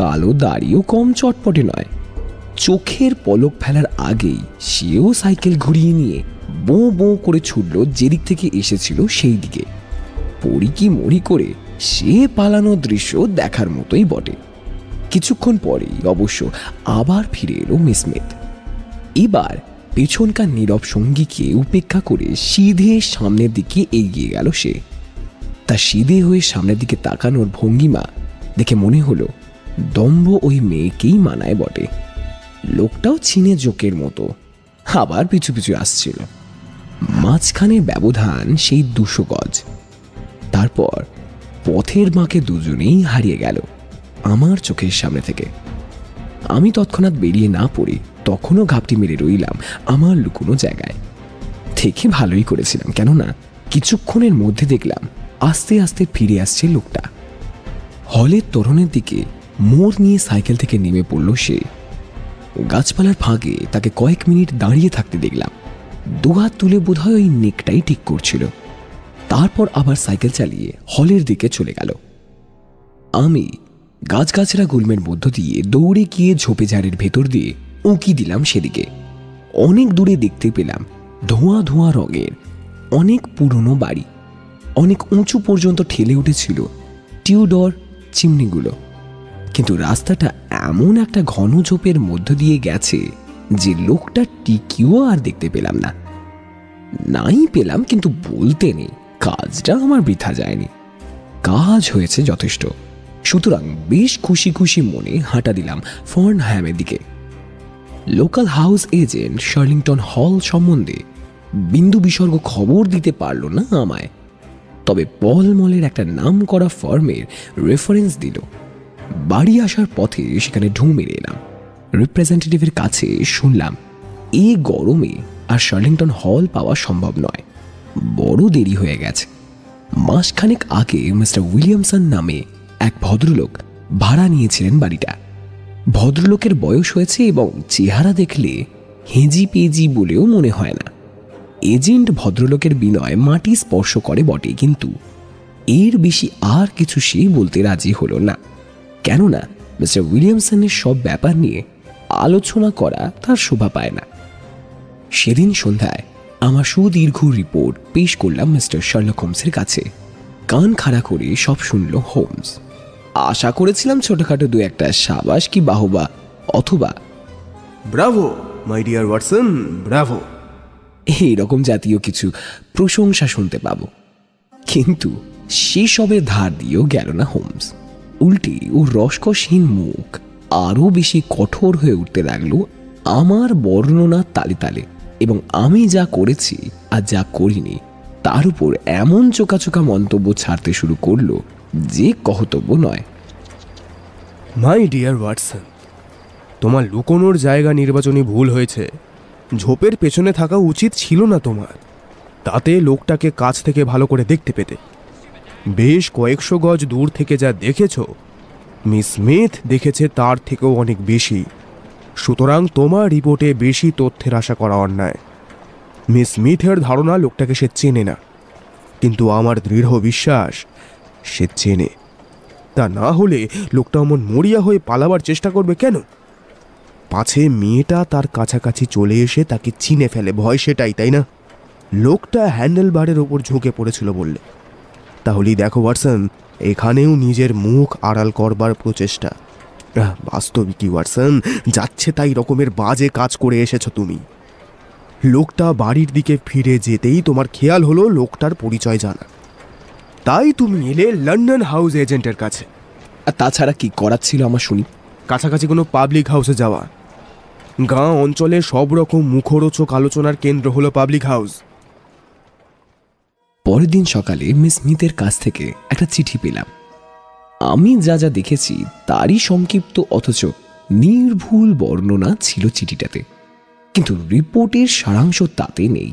কালো দাড়িও কম চটপটে নয়। চোখের পলক ফেলার আগেই সেও সাইকেল ঘুরিয়ে নিয়ে বো বো করে ছুটল যেদিক থেকে এসেছিল সেই দিকে। পড়ি কি মরি করে সে পালানো দৃশ্য দেখার মতোই বটে। কিছুক্ষণ পরেই অবশ্য আবার ফিরে এলো মিস স্মিথ। এবার পেছনকার নীরব সঙ্গীকে উপেক্ষা করে সিধে সামনের দিকে এগিয়ে গেল সে। তা সিধে হয়ে সামনের দিকে তাকানোর ভঙ্গিমা দেখে মনে হলো দম্ভ ওই মেয়েকেই মানায় বটে। লোকটাও চিনে জোকের মতো, আবার পিছু পিছু আসছিল। মাঝখানে ব্যবধান সেই 200 গজ। তারপর পথের বাঁকে দুজনেই হারিয়ে গেল আমার চোখের সামনে থেকে। আমি তৎক্ষণাৎ বেরিয়ে না পড়ে তখনও ঘাপটি মেরে রইলাম আমার লুকোনো জায়গায়। থেকে ভালোই করেছিলাম, কেননা কিছুক্ষণের মধ্যে দেখলাম আস্তে আস্তে ফিরে আসছে লোকটা। হলের তোরণের দিকে মোড় নিয়ে সাইকেল থেকে নেমে পড়ল সে। গাছপালার ফাঁকে তাকে কয়েক মিনিট দাঁড়িয়ে থাকতে দেখলাম। দুহাত তুলে বোধহয় ওই নেকটাই ঠিক করছিল। তারপর আবার সাইকেল চালিয়ে হলের দিকে চলে গেল। আমি গাছগাছরা গুল্মের মধ্য দিয়ে দৌড়ে গিয়ে ঝোপে ঝাড়ের ভেতর দিয়ে উঁকি দিলাম সেদিকে। অনেক দূরে দেখতে পেলাম ধোঁয়া ধোঁয়া রঙের অনেক পুরনো বাড়ি, অনেক উঁচু পর্যন্ত ঠেলে উঠেছিল টিউডর চিমনিগুলো। কিন্তু রাস্তাটা এমন একটা ঘন ঝোপের মধ্য দিয়ে গেছে যে লোকটা টিকিও আর দেখতে পেলাম না। নাই পেলাম, কিন্তু বলতে নেই কাজটা আমার বৃথা যায়নি, কাজ হয়েছে যথেষ্ট। সুতরাং বেশ খুশি খুশি মনে হাঁটা দিলাম ফার্নহ্যামের দিকে। লোকাল হাউস এজেন্ট শার্লিংটন হল সম্বন্ধে বিন্দু বিসর্গ খবর দিতে পারল না আমায়, তবে পলমলের একটা নাম করা ফার্মের রেফারেন্স দিল। বাড়ি আসার পথে সেখানে ঢুঁ মেরে এলাম। রিপ্রেজেন্টেটিভের কাছে শুনলাম এই গরমে আর শার্লিংটন হল পাওয়া সম্ভব নয়, বড় দেরি হয়ে গেছে। মাসখানেক আগে মিস্টার উইলিয়ামসন নামে এক ভদ্রলোক ভাড়া নিয়েছিলেন বাড়িটা। ভদ্রলোকের বয়স হয়েছে এবং চেহারা দেখলে হেজি পেজি বলেও মনে হয় না। এজেন্ট ভদ্রলোকের বিনয় মাটি স্পর্শ করে বটে, কিন্তু এর বেশি আর কিছু সে বলতে রাজি হলো না। কেননা মিস্টার উইলিয়ামসনের সব ব্যাপার নিয়ে আলোচনা করা তার শোভা পায় না। সেদিন সন্ধ্যায় আমার সুদীর্ঘ রিপোর্ট পেশ করলাম মিস্টার শার্লক হোমসের কাছে। কান খাড়া করে সব শুনল হোমস। আশা করেছিলাম ছোটখাটো দু একটা সাবাস কি বাহবা অথবা Bravo my dear Watson, Bravo এইরকম জাতীয় কিছু প্রশংসা শুনতে পাব, কিন্তু সেসবের ধার দিয়েও গেল না হোমস। উল্টে ও রসকসহীন মুখ আরও বেশি কঠোর হয়ে উঠতে লাগলো আমার বর্ণনার তালে তালে, এবং আমি যা করেছি আর যা করিনি তার উপর এমন চোকাচোকা মন্তব্য ছাড়তে শুরু করলো যে কহতব্য নয়। মাই ডিয়ার ওয়াটসন, তোমার লুকোনোর জায়গা নির্বাচনী ভুল হয়েছে। ঝোপের পেছনে থাকা উচিত ছিল না তোমার, তাতে লোকটাকে কাছ থেকে ভালো করে দেখতে পেতে। বেশ কয়েকশো গজ দূর থেকে যা দেখেছ, মিস স্মিথ দেখেছে তার থেকেও অনেক বেশি। সুতরাং তোমার রিপোর্টে বেশি তথ্যের আশা করা অন্যায়। মিস স্মিথের ধারণা লোকটাকে সে চেনে না, কিন্তু আমার দৃঢ় বিশ্বাস সে চেনে। তা না হলে লোকটা অমন মরিয়া হয়ে পালাবার চেষ্টা করবে কেন? পাছে মেয়েটা তার কাছাকাছি চলে এসে তাকে চিনে ফেলে, ভয় সেটাই, তাই না? লোকটা হ্যান্ডেল বারের ওপর ঝুঁকে পড়েছিল বললে। তাহলেই দেখো ওয়াটসন, এখানেও নিজের মুখ আড়াল করবার প্রচেষ্টা। বাস্তবিকই ওয়াটসন, যাচ্ছে তাই রকমের বাজে কাজ করে এসেছো তুমি। লোকটা বাড়ির দিকে ফিরে যেতেই তোমার খেয়াল হলো লোকটার পরিচয় জানা, তাই তুমি এলে লন্ডন হাউস এজেন্টের কাছে। আর তাছাড়া কি করার ছিল আমার শুনি? কাছাকাছি কোনো পাবলিক হাউসে যাওয়া। গাঁ অঞ্চলে সব রকম মুখরোচক আলোচনার কেন্দ্র হলো পাবলিক হাউস। পরের দিন সকালে মিস স্মিথের কাছ থেকে একটা চিঠি পেলাম। আমি যা যা দেখেছি তারই সংক্ষিপ্ত অথচ নির্ভুল বর্ণনা ছিল চিঠিটাতে, কিন্তু রিপোর্টের সারাংশ তাতে নেই।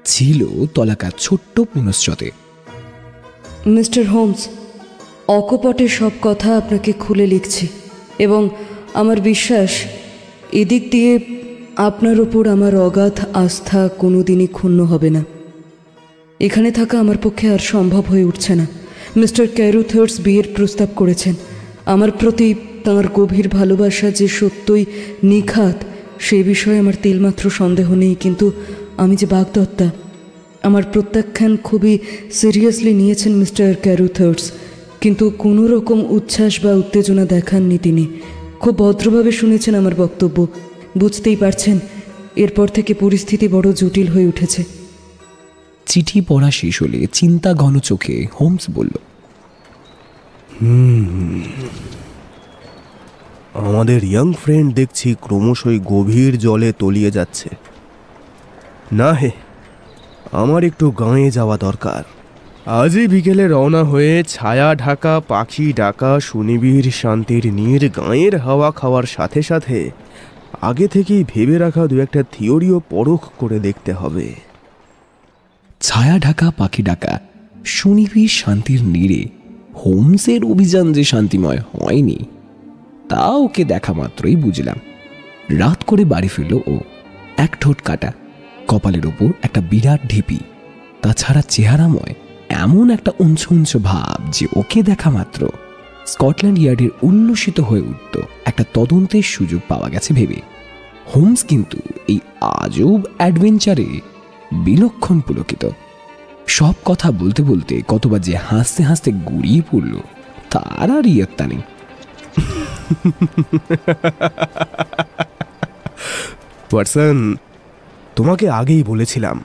ছিল তলাকা ছোট্ট পুনশ্চতে। মিস্টার হোমস, অকপটে সব কথা আপনাকে খুলে লিখছি, এবং আমার বিশ্বাস এদিক দিয়ে আপনার ওপর আমার অগাধ আস্থা কোনোদিনই ক্ষুণ্ণ হবে না। এখানে থাকা আমার পক্ষে আর সম্ভব হয়ে উঠছে না। মিস্টার ক্যারুথার্স বিয়ের প্রস্তাব করেছেন। আমার প্রতি তাঁর গভীর ভালোবাসা যে সত্যই নিখাত সে বিষয়ে আমার তিলমাত্র সন্দেহ নেই, কিন্তু আমি যে বাগদত্তা, আমার প্রত্যাখ্যান খুবই সিরিয়াসলি নিয়েছেন মিস্টার ক্যারুথার্স, কিন্তু কোনো রকম উচ্ছ্বাস বা উত্তেজনা দেখাননি তিনি। খুব ভদ্রভাবে শুনেছেন আমার বক্তব্য। বুঝতেই পারছেন এরপর থেকে পরিস্থিতি বড় জটিল হয়ে উঠেছে। চিঠি পড়া শেষ হলে চিন্তা ঘন চোখে হোমস বলল, আমাদের ইয়াং ফ্রেন্ড দেখছি ক্রমশই গভীর জলে তলিয়ে যাচ্ছে। না হে, আমার একটু গাঁয়ে যাওয়া দরকার। আজই বিকেলে রওনা হয়ে ছায়া ঢাকা পাখি ডাকা সুনিবিড় শান্তির নীর গাঁয়ের হাওয়া খাওয়ার সাথে সাথে আগে থেকেই ভেবে রাখা দু একটা থিওরিও পরখ করে দেখতে হবে। ছায়া ঢাকা পাখি ডাকা সুনিবিড় শান্তির নীড়ে হোমসের অভিযান যে শান্তিময় হয়নি তা ওকে দেখা মাত্রই বুঝলাম। রাত করে বাড়ি ফিরল ও, এক ঠোঁট কাটা, কপালের ওপর একটা বিরাট ঢিপি, তাছাড়া চেহারাময় এমন একটা উঞ্চ উঞ্চ ভাব যে ওকে দেখা মাত্র স্কটল্যান্ড ইয়ার্ডের উল্লসিত হয়ে উঠত একটা তদন্তের সুযোগ পাওয়া গেছে ভেবে। হোমস কিন্তু এই আজব অ্যাডভেঞ্চারে বিলক্ষণ পুলকিত। সব কথা বলতে বলতে কতবার যে হাসতে হাসতে গুড়িয়ে পড়ল তার আর ইয়ত্তা নেই। ওয়াটসন, তোমাকে আগেই বলেছিলাম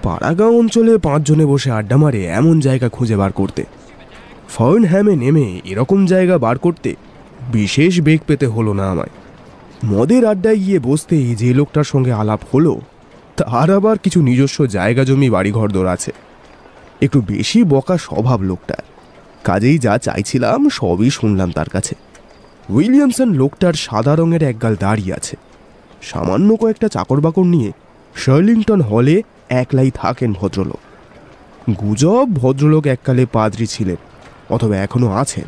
পাড়াগাঁও অঞ্চলে 5 জনে বসে আড্ডা মারে এমন জায়গা খুঁজে বার করতে। ফার্নহ্যামে নেমে এরকম জায়গা বার করতে বিশেষ বেগ পেতে হলো না আমায়। মদের আড্ডায় গিয়ে বসতেই যে লোকটার সঙ্গে আলাপ হলো তার আবার কিছু নিজস্ব জায়গা জমি বাড়িঘরদোর আছে। একটু বেশি বকা স্বভাব লোকটার, কাজেই যা চাইছিলাম সবই শুনলাম তার কাছে। উইলিয়ামসন লোকটার সাদা রঙের একগাল দাঁড়িয়ে আছে, সামান্য কয়েকটা চাকর বাকর নিয়ে শার্লিংটন হলে একলাই থাকেন ভদ্রলোক। গুজব ভদ্রলোক এককালে পাদ্রী ছিলেন অথবা এখনো আছেন,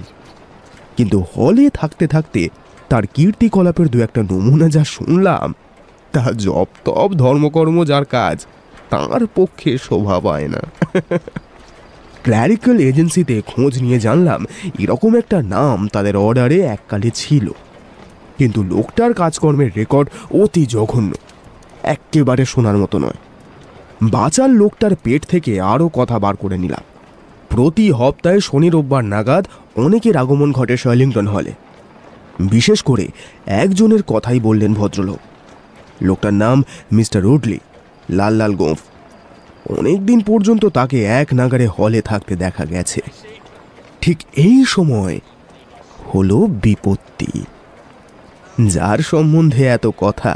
কিন্তু হলে থাকতে থাকতে তার কীর্তিকলাপের 2-একটা নমুনা যা শুনলাম তা জপ তপ ধর্মকর্ম যার কাজ তার পক্ষে শোভা পায় না। ক্ল্যারিক্যাল এজেন্সিতে খোঁজ নিয়ে জানলাম এরকম একটা নাম তাদের অর্ডারে এককালে ছিল, কিন্তু লোকটার কাজকর্মের রেকর্ড অতি জঘন্য, একেবারে শোনার মতো নয়। বাঁচার লোকটার পেট থেকে আরও কথা বার করে নিলাম। প্রতি সপ্তাহে শনি রোববার নাগাদ অনেকের আগমন ঘটে শার্লিংটন হলে। বিশেষ করে একজনের কথাই বললেন ভদ্রলোক। লোকটার নাম মিস্টার উডলি, লাল লাল গোঁফ। অনেকদিন পর্যন্ত তাকে এক নাগারে হলে থাকতে দেখা গেছে। ঠিক এই সময় হলো বিপত্তি। যার সম্বন্ধে এত কথা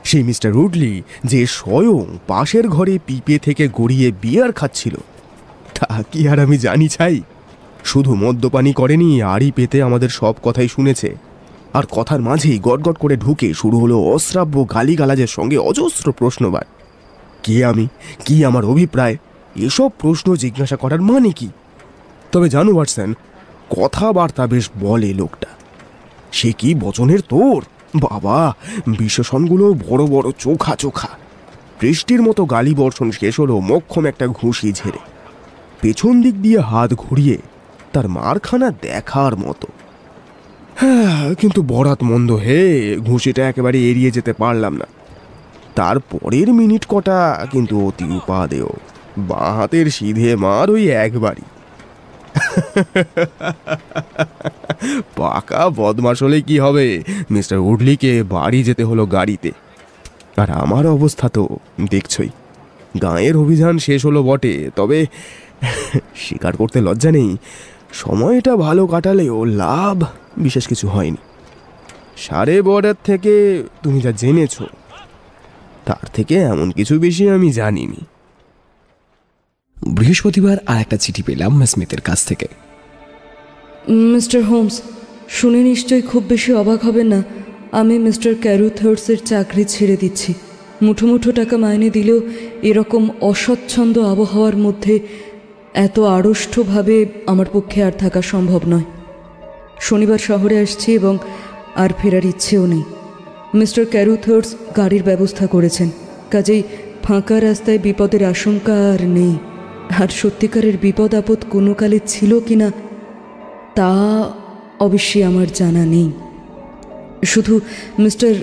সেই মিস্টার উডলি যে স্বয়ং পাশের ঘরে পিপে থেকে গড়িয়ে বিয়ার খাচ্ছিল তা কি আর আমি জানি চাই? শুধু মদ্যপানি করেনি, আড়ি পেতে আমাদের সব কথাই শুনেছে। আর কথার মাঝেই গটগট করে ঢুকে শুরু হলো অশ্রাব্য গালিগালাজের সঙ্গে অজস্র প্রশ্নবার। কে আমি, কি আমার অভিপ্রায়, এসব প্রশ্ন জিজ্ঞাসা করার মানে কি? তবে জানো ওয়াটসন, কথাবার্তা বেশ বলে লোকটা। সে কি বচনের তোর বাবা! বিশেষণগুলো বড় বড় চোখা চোখা। বৃষ্টির মতো গালি বর্ষণ শেষ হলো মক্ষম একটা ঘুষি ঝেড়ে। পেছন দিক দিয়ে হাত ঘুরিয়ে তার মারখানা দেখার মতো। হ্যাঁ, কিন্তু বরাত মন্দ হে, ঘুষিটা একেবারে এড়িয়ে যেতে পারলাম না। তার পরের মিনিট কটা কিন্তু অতি উপাদেয়। বাঁ হাতের সিধে মার ওই একবারই। পাকা বদমাশ হলে কি হবে, মিস্টার উডলিকে বাড়ি যেতে হলো গাড়িতে। আর আমার অবস্থা তো দেখছই। গাঁয়ের অভিযান শেষ হলো বটে, তবে স্বীকার করতে লজ্জা নেই, সময়টা ভালো কাটালেও লাভ বিশেষ কিছু হয়নি। সারে বর্ডার থেকে তুমি যা জেনেছ তার থেকে এমন কিছু বেশি আমি জানিনি। বৃহস্পতিবার আর একটা চিঠি পেলাম মিস স্মিথের কাছ থেকে। মিস্টার হোমস, শুনে নিশ্চয়ই খুব বেশি অবাক হবেন না, আমি মিস্টার ক্যারুথার্সের চাকরি ছেড়ে দিচ্ছি। মুঠো মুঠো টাকা মাইনে দিলেও এরকম অস্বচ্ছন্দ আবহাওয়ার মধ্যে এত আড়ষ্টভাবে আমার পক্ষে আর থাকা সম্ভব নয়। শনিবার শহরে আসছি এবং আর ফেরার ইচ্ছেও নেই। মিস্টার ক্যারুথার্স গাড়ির ব্যবস্থা করেছেন, কাজেই ফাঁকা রাস্তায় বিপদের আশঙ্কা আর নেই। আর সত্যিকারের বিপদ আপদ কোনো কালে ছিল কিনা তা অবশ্যই আমার জানা নেই। শুধু মিস্টার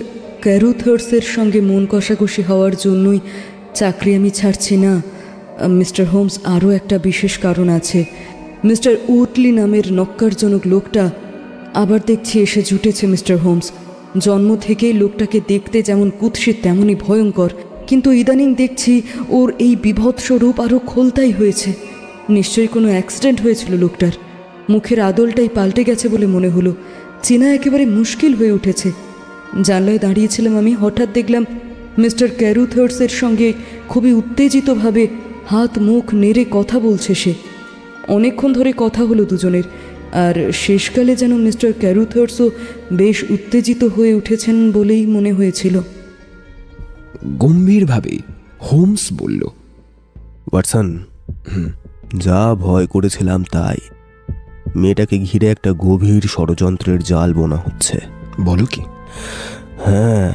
ক্যারুথার্সের সঙ্গে মন কষাকষি হওয়ার জন্যই চাকরি আমি ছাড়ছি না মিস্টার হোমস। আরও একটা বিশেষ কারণ আছে। মিস্টার উডলি নামের নক্কারজনক লোকটা আবার দেখছি এসে জুটেছে মিস্টার হোমস। জন্ম থেকেই লোকটাকে দেখতে যেমন কুৎসিত তেমনই ভয়ঙ্কর, কিন্তু ইদানিং দেখছি ওর এই বিভৎস রূপ আরও খোলতাই হয়েছে। নিশ্চয়ই কোনো অ্যাক্সিডেন্ট হয়েছিল লোকটার। মুখের আদলটাই পাল্টে গেছে বলে মনে হলো। চেনা একেবারে মুশকিল হয়ে উঠেছে। জানলায় দাঁড়িয়েছিলাম আমি, হঠাৎ দেখলাম মিস্টার ক্যারুথার্সের সঙ্গে খুবই উত্তেজিতভাবে হাত মুখ নেড়ে কথা বলছে সে। অনেকক্ষণ ধরে কথা হলো দুজনের, আর শেষকালে যেন মিস্টার ক্যারুথার্সও বেশ উত্তেজিত হয়ে উঠেছেন বলেই মনে হয়েছিল। গম্ভীরভাবে হোমস বলল, ওয়াটসন, যা ভয় করেছিলাম তাই। মেয়েটাকে ঘিরে একটা গভীর ষড়যন্ত্রের জাল বোনা হচ্ছে। বলো কি? হ্যাঁ,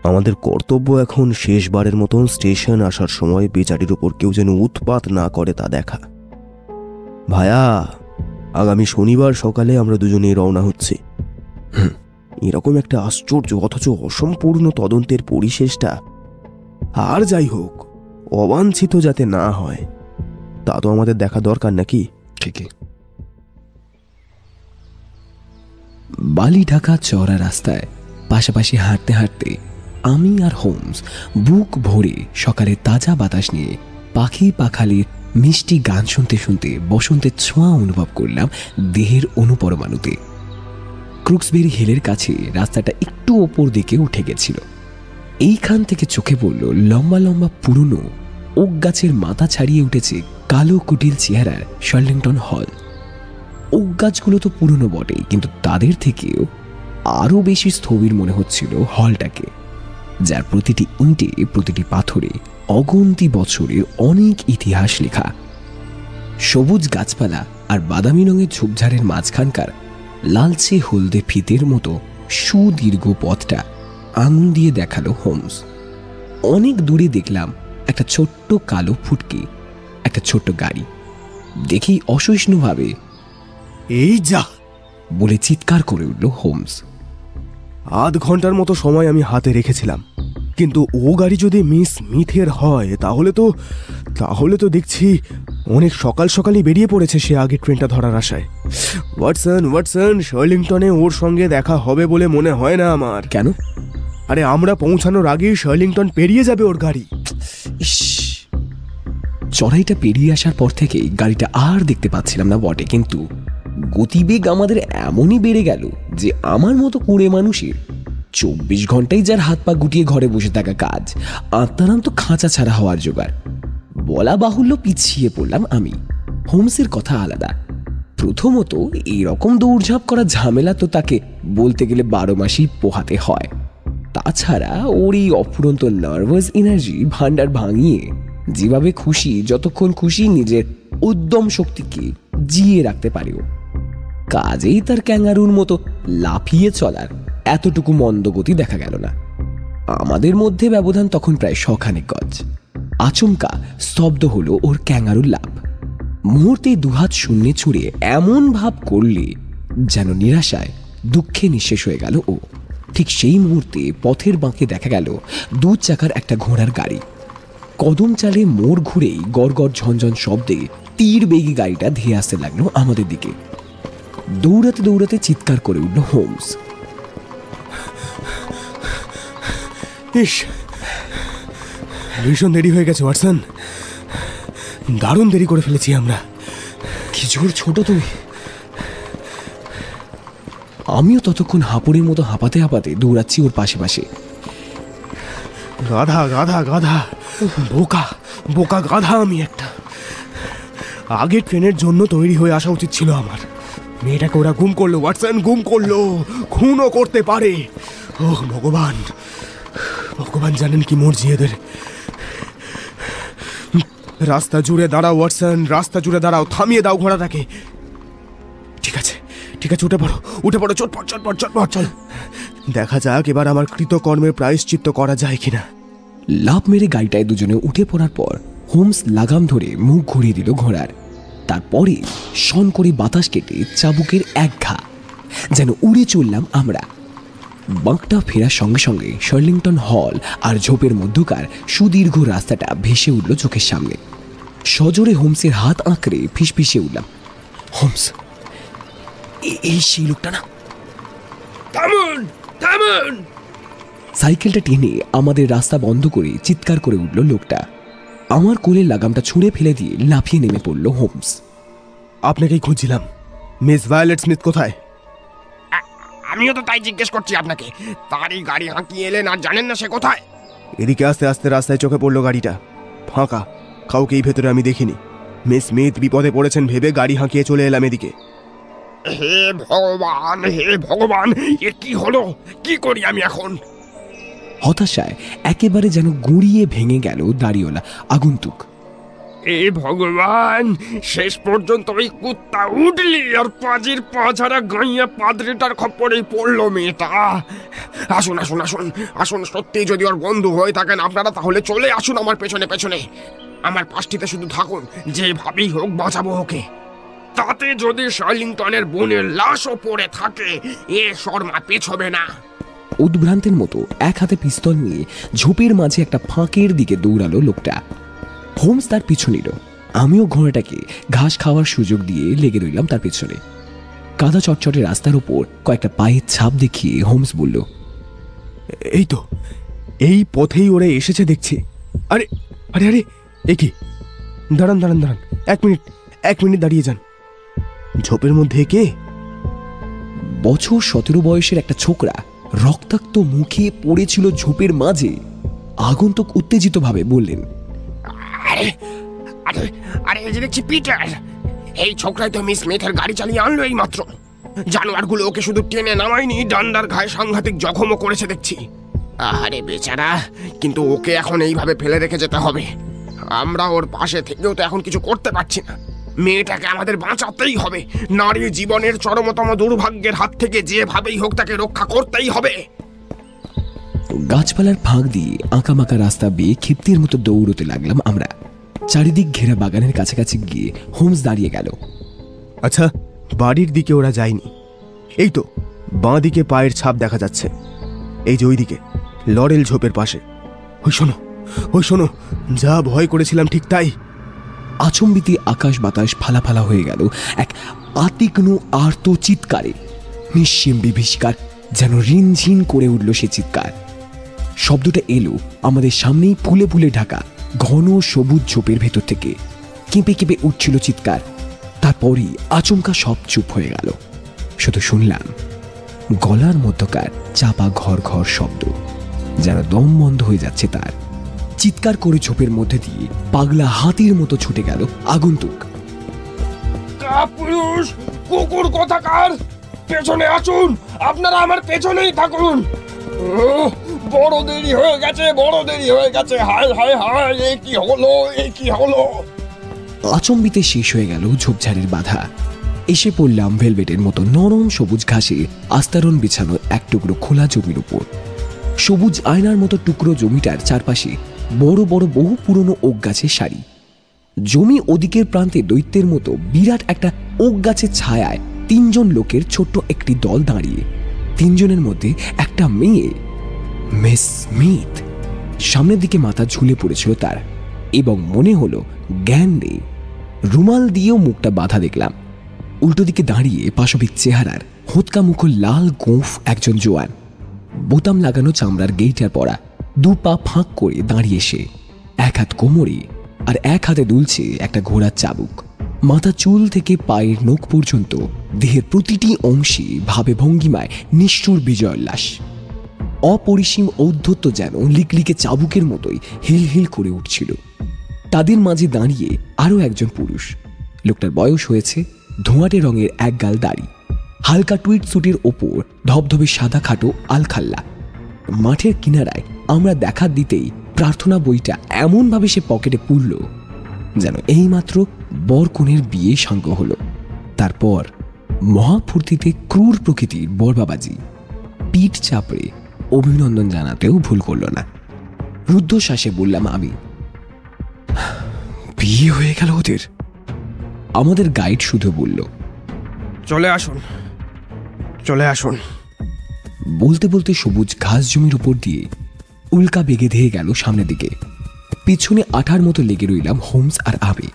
আমাদের কর্তব্য এখন শেষবারের মতন স্টেশন আসার সময় বেচারির উপর কেউ যেন উৎপাত না করে তা দেখা। ভায়া, আগামী শনিবার সকালে আমরা দুজনেই রওনা হচ্ছি। এরকম একটা আশ্চর্য অথচ অসম্পূর্ণ তদন্তের পরিশেষটা আর যাই হোক অবাঞ্ছিত যাতে না হয় তা তো আমাদের দেখা দরকার নাকি? ঠিকই। বালি ঢাকা চওড়া রাস্তায় পাশাপাশি হাঁটতে হাঁটতে আমি আর হোমস বুক ভরে সকালে তাজা বাতাস নিয়ে পাখি পাখালির মিষ্টি গান শুনতে শুনতে বসন্তের ছোঁয়া অনুভব করলাম দেহের অনুপরমাণুতে। ক্রুক্সবেরি হিলের কাছে রাস্তাটা একটু ওপর দিকে উঠে গেছিল। এইখান থেকে চোখে পড়ল লম্বা লম্বা পুরনো ওক গাছের মাথা ছাড়িয়ে উঠেছে কালো কুটিল চেহারার শার্লিংটন হল। ওক গাছগুলো তো পুরনো বটেই, কিন্তু তাদের থেকেও আরো বেশি স্থবির মনে হচ্ছিল হলটাকে, যার প্রতিটি ইঁটে প্রতিটি পাথরে অগন্তি বছরের অনেক ইতিহাস লেখা। সবুজ গাছপালা আর বাদামি রঙের ঝোপঝাড়ের মাঝখানকার লালচে হলদে ফিতের মতো সুদীর্ঘ পথটা আঙুল দিয়ে দেখালো হোমস। অনেক দূরে দেখলাম একটা ছোট্ট কালো ফুটকি, একটা ছোট্ট গাড়ি। দেখি অসহিষ্ণুভাবে এই যা বলে চিৎকার করে উঠল হোমস। আধ ঘন্টার মতো সময় আমি হাতে রেখেছিলাম, কিন্তু ও গাড়ি যদি মিস স্মিথের হয় তাহলে তো দেখছি অনেক সকাল সকালই বেরিয়ে পড়েছে সে আগের ট্রেনটা ধরার আশায়। ওয়াটসন, শার্লিংটনে ওর সঙ্গে দেখা হবে বলে মনে হয় না আমার। কেন? আরে আমরা পৌঁছানোর আগেই শার্লিংটন পেরিয়ে যাবে ওর গাড়ি। চড়াইটা পেরিয়ে আসার পর থেকেই গাড়িটা আর দেখতে পাচ্ছিলাম না বটে, কিন্তু গতিবেগ আমাদের এমনই বেড়ে গেল যে আমার মতো কুড়ে মানুষের 24 ঘন্টায় যার হাত পা গুটিয়ে ঘরে বসে থাকা কাজ, আত্মারাম তো খাঁচা ছাড়া হওয়ার জোগাড়। বলা বাহুল্য পিছিয়ে পড়লাম আমি। হোমসের কথা আলাদা। প্রথমত এরকম দৌড়ঝাঁপ করা ঝামেলা তো তাকে বলতে গেলে 12 মাসই পোহাতে হয়। তাছাড়া ওর এই অফুরন্ত নার্ভাস এনার্জি ভান্ডার ভাঙিয়ে যেভাবে খুশি, যতক্ষণ খুশি নিজের উদ্যম শক্তিকে জিয়ে রাখতে পারেও, কাজেই তার ক্যাঙ্গারুর মতো লাফিয়ে চলার এতটুকু মন্দগতি দেখা গেল না। আমাদের মধ্যে ব্যবধান তখন প্রায় 100 খানেক গজ। আচমকা স্তব্ধ হলো ওর ক্যাঙ্গারুর লাফ। মুহূর্তে দুহাত শূন্যে ছুঁড়ে এমন ভাব করলে যেন নিরাশায় দুঃখে নিঃশেষ হয়ে গেল ও। ঠিক সেই মুহূর্তে পথের বাঁকে দেখা গেল 2 চাকার একটা ঘোড়ার গাড়ি। কদম চালে মোড় ঘুরেই গড়গড় ঝনঝন শব্দে তীর বেগে গাড়িটা ধেয়ে আসতে লাগলো আমাদের দিকে। দৌড়াতে দৌড়াতে চিৎকার করে উঠল হোমস। ভীষণ দেরি হয়ে গেছে ওয়াটসন, দারুণ দেরি করে ফেলেছি আমরা। কি জোর ছোট তুমি। আমিও ততক্ষণ হাঁপুড়ের মতো হাঁপাতে হাঁপাতে দৌড়াচ্ছি ওর পাশে পাশে। গাধা গাধা গাধা, বোকা বোকা গাধা আমি একটা। আগের ট্রেনের জন্য তৈরি হয়ে আসা উচিত ছিল আমার। মেয়েটাকে ওরা গুম করলো ওয়াটসন, গুম করলো, খুনও করতে পারে। ওহ ভগবান, ভগবান জানেন কি মর্জি এদের। রাস্তা জুড়ে দাঁড়াও ওয়াটসন, রাস্তা জুড়ে দাঁড়াও, থামিয়ে দাও ঘোড়াটাকে। ঠিক আছে ঠিক আছে, উঠে পড়ো, চটপট চটপট চটপট চল। দেখা যাক এবার আমার কৃতকর্মের প্রায়শ্চিত্ত করা যায় কিনা। লাফ মেরে গাড়িটায় দুজনে উঠে পড়ার পর হোমস লাগাম ধরে মুখ ঘুরিয়ে দিল ঘোড়ার। তারপরে শন করে বাতাস কেটে চাবুকের এক ঘা, যেন উড়ে চললাম আমরা। বাঁকটা ফেরার সঙ্গে সঙ্গে শার্লিংটন হল আর ঝোপের মধ্যকার সুদীর্ঘ রাস্তাটা ভেসে উঠল চোখের সামনে। সজোরে হোমসের হাত আঁকড়ে ফিসফিসে উঠলাম, হোমস, এই সেই লোকটা না? থামুন থামুন! সাইকেলটা টেনে আমাদের রাস্তা বন্ধ করে চিৎকার করে উঠল লোকটা। আমার কোলের লাগামটা ছুঁড়ে ফেলে দিয়ে লাফিয়ে নেমে পড়ল হোমস। আপনাকেই খুঁজছিলাম। মিস ভায়োলেট স্মিথ কোথায়? আমিও তো তাই জিজ্ঞেস করছি আপনাকে। তারই গাড়ি হাঁকিয়ে এলেন আর জানেন না সে কোথায়? এদিকে আস্তে আস্তে রাস্তায় চোখে পড়লো গাড়িটা ফাঁকা, কাউকেই ভেতরে আমি দেখিনি। মিস স্মিথ বিপদে পড়েছেন ভেবে গাড়ি হাঁকিয়ে চলে এলাম এদিকে। হে ভগবান, হে ভগবান, এ কি হলো? কি করি আমি এখন? হতাশায় একেবারে যেন গুঁড়িয়ে ভেঙে গেল দাড়িওয়ালা আগন্তুক। এ ভগবান, শেষ পর্যন্ত ওই কুত্তা উঠলি আর পাজির পাঝারা গাইয়া পাদ্রিটার খপ্পরেই পড়লো মেয়েটা। আসুন আসুন আসুন আসুন, সত্যি যদি ওর বন্ধু হয়ে থাকেন আপনারা তাহলে চলে আসুন আমার পেছনে পেছনে। আমার পাশটিতে শুধু থাকুন, যেভাবেই হোক বাঁচাবো ওকে। তাতে যদি শার্লিংটনের বোনের লাশও পড়ে থাকে, এ শর্মা পেছবে না। উদ্ভ্রান্তের মতো এক হাতে পিস্তল নিয়ে ঝোপের মাঝে একটা ফাঁকের দিকে দৌড়ালো লোকটা। হোমস তার পিছু নিল। আমিও ঘোড়াটাকে ঘাস খাওয়ার সুযোগ দিয়ে লেগে রইলাম তার পেছনে। কাদা চটচটে রাস্তার উপর কয়েকটা পায়ের ছাপ দেখিয়ে হোমস বলল, এই তো, এই পথেই ওরা এসেছে দেখছি। আরে আরে আরে, এ কি? দাঁড়ান দাঁড়ান দাঁড়ান, এক মিনিট দাঁড়িয়ে যান। ঝোপের মধ্যে কে? বছর 17 বয়সের একটা ছোকরা রক্তাক্ত মুখে পড়েছিল ঝোপের মাঝে। আগন্তুক উত্তেজিতভাবে বললেন, আরে আরে আরে, এই যে দেখছি পিটার। এই ছোকরাই তো মিস স্মিথের গাড়ি চালিয়ে আনলো এই মাত্র। জানোয়ারগুলো ওকে শুধু টেনে নামায়নি, ডান্ডার ঘায়ে সাংঘাতিক জখমও করেছে দেখছি। আরে বেচারা, কিন্তু ওকে এখন এইভাবে ফেলে রেখে যেতে হবে। আমরা ওর পাশে থেকেও তো এখন কিছু করতে পারছি না। মেয়েটাকে আমাদের বাঁচাতেই হবে। নারী জীবনের চরমতম দুর্ভাগ্যের হাত থেকে যেভাবেই হোক তাকে রক্ষা করতেই হবে। গাছপালার ফাঁক দিয়ে আঁকামাকা রাস্তা বেয়ে ক্ষিপ্তির মতো দৌড়তে লাগলাম আমরা। চারিদিক ঘেরা বাগানের কাছাকাছি গিয়ে হোমস দাঁড়িয়ে গেল। আচ্ছা, বাড়ির দিকে ওরা যায়নি। এই তো বাঁ দিকে পায়ের ছাপ দেখা যাচ্ছে। এই যে ওইদিকে লরেল ঝোপের পাশে। ওই শোনো, যা ভয় করেছিলাম ঠিক তাই। আচম্বিতে আকাশ বাতাস ফালাফালা হয়ে গেল এক আতিগ্ন আর্ত চিৎকারে। নিঃসীম বিভীষিকার যেন রিনঝিন করে উঠল সে চিৎকার। শব্দটা এলো আমাদের সামনেই ফুলে ফুলে ঢাকা ঘন সবুজ ঝোপের ভেতর থেকে। কেঁপে কেঁপে উঠছিল চিৎকার। তারপরই আচমকা সব চুপ হয়ে গেল। শুধু শুনলাম গলার মধ্যকার চাপা ঘর ঘর শব্দ, যেন দম বন্ধ হয়ে যাচ্ছে তার। চিৎকার করে ঝোপের মধ্যে দিয়ে পাগলা হাতির মতো ছুটে গেল আগন্তুক। কাপুরুষ কুকুর কোথাকার, পেছনে আসুন, আপনারা আমার পেছনেই থাকুন। বড় দেরি হয়ে গেছে। হায় হায় হায়, এ কি হলো? আচম্বিতে শেষ হয়ে গেল ঝোপঝাড়ের বাধা। এসে পড়লাম ভেলভেটের মতো নরম সবুজ ঘাসে আস্তরণ বিছানো এক টুকরো খোলা জমির উপর। সবুজ আয়নার মতো টুকরো জমিটার চারপাশে বড় বড় বহু পুরনো ওক গাছের সারি। জমি ওদিকের প্রান্তে দৈত্যের মতো বিরাট একটা ওক গাছের ছায়ায় 3 জন লোকের ছোট্ট একটি দল দাঁড়িয়ে। 3 জনের মধ্যে একটা মেয়ে, মিস স্মিথ। সামনের দিকে মাথা ঝুলে পড়েছিল তার, এবং মনে হলো জ্ঞান নেই। রুমাল দিয়েও মুখটা বাঁধা দেখলাম। উল্টো দিকে দাঁড়িয়ে পাশবিক চেহারার হোঁতকা মুখ লাল গোঁফ একজন জোয়ান। বোতাম লাগানো চামড়ার গেইটার পরা, 2 পা ফাঁক করে দাঁড়িয়ে সে। এক হাত কোমরে আর এক হাতে দুলছে একটা ঘোড়ার চাবুক। মাথা চুল থেকে পায়ের নখ পর্যন্ত দেহের প্রতিটি অংশে ভাবে ভঙ্গিমায় নিষ্ঠুর বিজয়োল্লাস। অপরিসীম ঔদ্ধত্য যেন লিকলিকে চাবুকের মতোই হিল হিল করে উঠছিল। তাদের মাঝে দাঁড়িয়ে আরও একজন পুরুষ। লোকটার বয়স হয়েছে, ধোঁয়াটে রঙের এক গাল দাড়ি, হালকা টুইট স্যুটের ওপর ধবধবে সাদা খাটো আলখাল্লা। মাঠের কিনারায় আমরা দেখা দিতেই প্রার্থনা বইটা এমনভাবে সে পকেটে পুরল যেন এইমাত্র বরকনের বিয়ে সাঙ্গ হলো। তারপর মহাফূর্তিতে ক্রূর প্রকৃতির বরবাবাজি পিঠ চাপড়ে অভিনন্দন জানাতেও ভুল করল না। রুদ্ধশ্বাসে বললাম আমি, বিয়ে হয়ে গেল ওদের। আমাদের গাইড শুধু বলল, চলে আসুন। বলতে বলতে সবুজ ঘাস জমির উপর দিয়ে উল্কা বেগে ধেয়ে গেল সামনের দিকে। পিছনে আঠার মতো লেগে রইলাম হোমস আর আমি।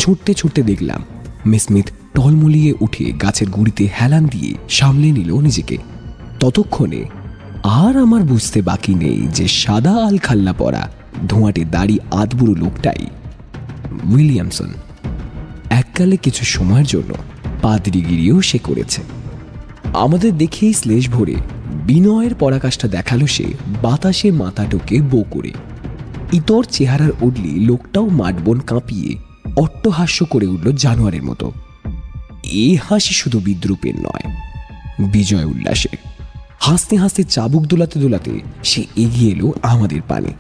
ছুটতে ছুটতে দেখলাম মিস স্মিথ টলমলিয়ে উঠে গাছের গুড়িতে হেলান দিয়ে সামলে নিল নিজেকে। ততক্ষণে আর আমার বুঝতে বাকি নেই যে সাদা আলখাল্লা পরা ধোঁয়াটে দাড়ি আধবুড়ো লোকটাই উইলিয়ামসন। এককালে কিছু সময়ের জন্য পাদ্রিগিরিও সে করেছে। আমাদের দেখেই শ্লেষ ভরে বিনয়ের পরাকাষ্ঠা দেখালো সে বাতাসে মাথা টোকে বো করে। ইতর চেহারার উডলি লোকটাও মাঠবন কাঁপিয়ে অট্টহাস্য করে উঠল জানোয়ারের মতো। এ হাসি শুধু বিদ্রুপের নয়, বিজয় উল্লাসের। হাসতে হাসতে চাবুক দোলাতে দোলাতে সে এগিয়ে এলো আমাদের পানে।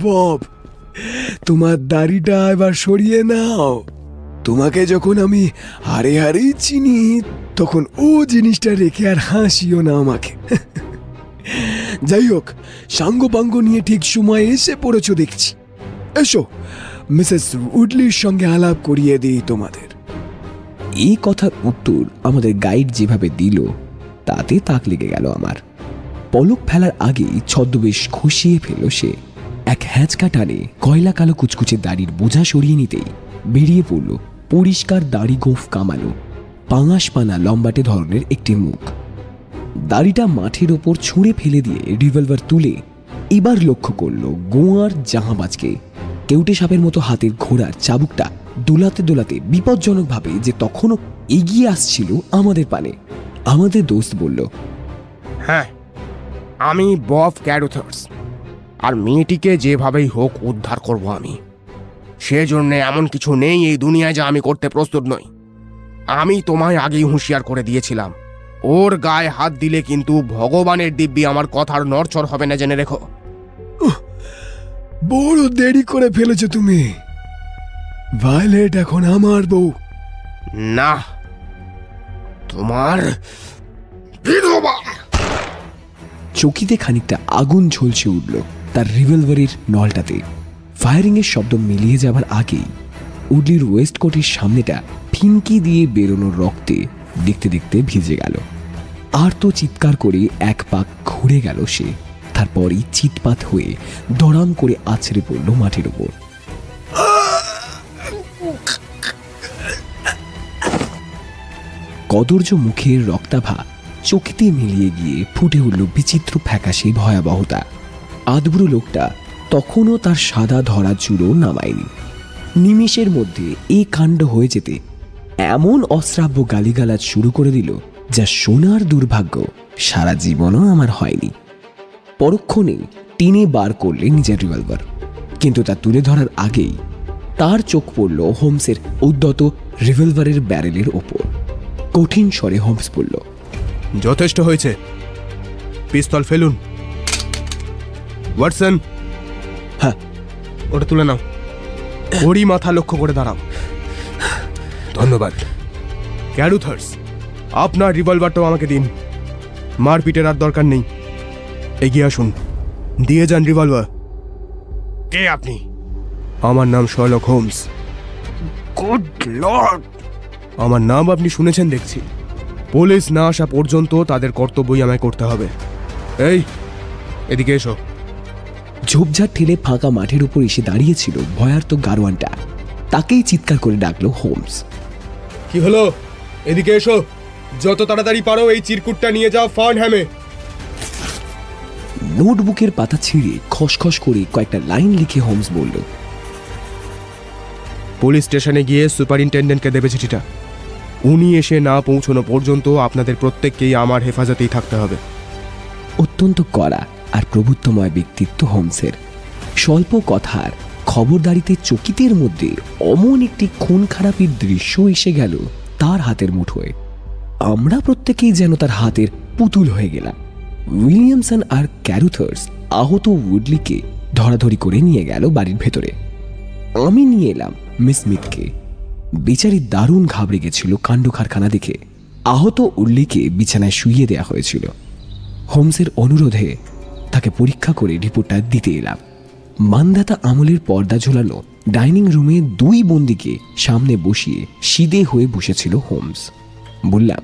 বব, তোমার দাড়িটা এবার সরিয়ে নাও। তোমাকে যখন আমি হারে হারেই চিনি, তখন ও জিনিসটা রেখে আর হাসিও না আমাকে। যাই হোক, সাঙ্গ পাঙ্গ নিয়ে ঠিক সময় এসে পড়েছো দেখছি। এসো, মিসেস উডলির সঙ্গে আলাপ করিয়ে দিই তোমাদের। এই কথার উত্তর আমাদের গাইড যেভাবে দিল তাতে তাক লেগে গেল আমার। পলক ফেলার আগেই ছদ্মবেশ খসিয়ে ফেলল সে। এক হ্যাঁচকা টানে কয়লা কালো কুচকুচে দাড়ির বোঝা সরিয়ে নিতেই বেরিয়ে পড়ল পরিষ্কার দাড়ি গোঁফ কামানো পাঙাশ পানা লম্বাটে ধরনের একটি মুখ। দাড়িটা মাঠের ওপর ছুঁড়ে ফেলে দিয়ে রিভলভার তুলে এবার লক্ষ্য করল গোয়ার জাহাবাজকে। কেউটে সাপের মতো হাতের ঘোড়ার চাবুকটা দোলাতে দোলাতে বিপজ্জনকভাবে যে তখনও এগিয়ে আসছিল আমাদের পানে। আমাদের দোস্ত বলল, হ্যাঁ, আমি বব ক্যারুথার্স, আর মেয়েটিকে যেভাবেই হোক উদ্ধার করব আমি। সেজন্য এমন কিছু নেই এই দুনিয়ায় যা আমি করতে প্রস্তুত নই। আমি তোমায় আগেই হুঁশিয়ার করে দিয়েছিলাম, ওর গায়ে হাত দিলে কিন্তু ভগবানের দিব্যি আমার কথার নড়চড় হবে না, জেনে রেখো। বড় দেরি করে ফেলেছো তুমি। ভায়োলেট এখন আমার বউ। না, তোমার বিধবা। চকিতে খানিকটা আগুন ঝলসে উঠল তার রিভলভারের নলটাতে। ফায়ারিংয়ের শব্দ মিলিয়ে যাবার আগেই উডলির ওয়েস্টকোটের সামনেটা ফিনকি দিয়ে বেরোনোর রক্তে দেখতে দেখতে ভিজে গেল। আর তো চিৎকার করে এক পাক ঘুরে গেল সে। তারপরই চিৎপাত হয়ে দড়াম করে আছড়ে পড়ল মাটির ওপর। কদর্য মুখের রক্তাভা চোখেতে মিলিয়ে গিয়ে ফুটে উঠল বিচিত্র ফ্যাকাশে ভয়াবহতা। আধবুড়ো লোকটা তখনও তার সাদা ধরা চুড়ো নামায়নি। নিমেষের মধ্যে এই কাণ্ড হয়ে যেতে এমন অশ্রাব্য গালিগালাজ শুরু করে দিল যা শোনার দুর্ভাগ্য সারা জীবনও আমার হয়নি। পরক্ষণে টেনে বার করলে নিজের রিভলভার, কিন্তু তা তুলে ধরার আগেই তার চোখ পড়ল হোমসের উদ্যত রিভলভারের ব্যারেলের ওপর। কঠিন স্বরে হোমস বলল, যথেষ্ট হয়েছে, পিস্তল ফেলুন। ওয়াটসন, হ্যাঁ, ওটা তুলে নাও। ওরই মাথা লক্ষ্য করে দাঁড়াও। ধন্যবাদ। ক্যারুথার্স, আপনার রিভলভারটাও আমাকে দিন। মারপিটের আর দরকার নেই। এগিয়ে আসুন, দিয়ে যান রিভলভার। কে আপনি? আমার নাম শার্লক হোমস। Good Lord! আমার নাম আপনি শুনেছেন দেখছি। পুলিশ না আসা পর্যন্ত তাদের কর্তব্যই আমায় করতে হবে। এই, এদিকে এসো। ঝোপঝাড় ঠেলে ফাঁকা মাঠের উপর এসে দাঁড়িয়েছিল ভয়ার্ত গারোয়ানটা। তাকেই চিৎকার করে ডাকলো হোমস। কি হলো? এদিকে এসো। যত তাড়াতাড়ি পারো এই চিরকুটটা নিয়ে যাও ফার্নহ্যামে। নোটবুকের পাতা ছিঁড়ে খসখস করে কয়েকটা লাইন লিখে হোমস বলল, পুলিশ স্টেশনে গিয়ে সুপারিনটেন্ডেন্টকে দেবে চিঠিটা। উনি এসে না পৌঁছানো পর্যন্ত আপনাদের প্রত্যেককেই আমার হেফাজতেই থাকতে হবে। অত্যন্ত কড়া আর প্রভুত্বময় ব্যক্তিত্ব হোমসের। স্বল্প কথার খবরদারিতে চকিতের মধ্যে অমন একটি খুন খারাপির দৃশ্য এসে গেল তার হাতের মুঠোয়। আমরা প্রত্যেকেই যেন তার হাতের পুতুল হয়ে গেলাম। উইলিয়ামসন আর ক্যারুথার্স আহত উডলিকে ধরাধরি করে নিয়ে গেল বাড়ির ভেতরে। আমি নিয়ে এলাম মিস স্মিথকে। বেচারি দারুণ ঘাবড়ে গেছিল কাণ্ড কারখানা দেখে। আহত উডলিকে বিছানায় শুইয়ে দেয়া হয়েছিল। হোমসের অনুরোধে তাকে পরীক্ষা করে রিপোর্টটা দিতে এলাম। মান্ধাতা আমলের পর্দা ঝোলানো ডাইনিং রুমে দুই বন্দীকে সামনে বসিয়ে সিদে হয়ে বসেছিল হোমস। বললাম,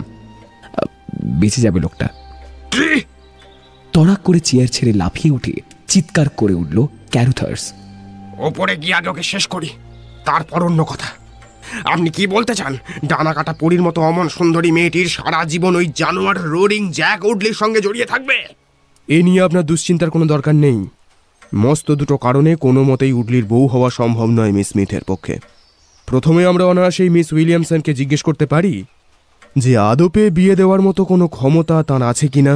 বেঁচে যাবে লোকটা। তড়াক করে চেয়ার ছেড়ে লাফিয়ে উঠে চিৎকার করে উঠল ক্যারুথার্স। ওপরে গিয়ে আগে ওকে শেষ করি, তারপর অন্য কথা। আপনি কি বলতে চান? ডানা কাটা পরীর মতো অমন সুন্দরী মেয়েটির সারা জীবন ওই জানোয়ার রোরিং জ্যাক উডলির সঙ্গে জড়িয়ে থাকবে? এ নিয়ে আপনার দুশ্চিন্তার কোনো দরকার নেই। মস্ত দুটো কারণে কোনো মতেই উডলির বউ হওয়া সম্ভব নয় মিস স্মিথের পক্ষে। প্রথমে আমরা অনায়াসেই মিস উইলিয়ামসনকে জিজ্ঞেস করতে পারি যে আদপে বিয়ে দেওয়ার মতো কোনো ক্ষমতা তার আছে কিনা।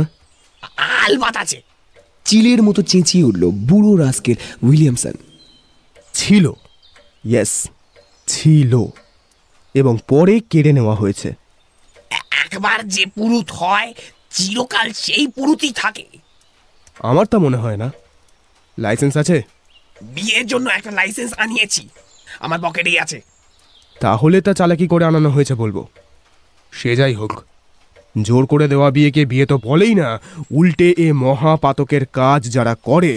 আলবাত আছে। চিলের মতো চেঁচিয়ে উঠল বুড়ো রাস্কেল উইলিয়ামসন। ছিল, ইয়েস ছিল, এবং পরে কেড়ে নেওয়া হয়েছে। একবার যে পুরুত হয় চিরকাল সেই পুরুতই থাকে। আমার তা মনে হয় না। লাইসেন্স আছে? বিয়ের জন্য একটা লাইসেন্স আনিয়েছি, আমার পকেটেই আছে। তাহলে তা চালাকি করে আনানো হয়েছে বলবো। সে যাই হোক, জোর করে দেওয়া বিয়েকে বিয়ে তো বলেই না। উল্টে এ মহাপাতকের কাজ যারা করে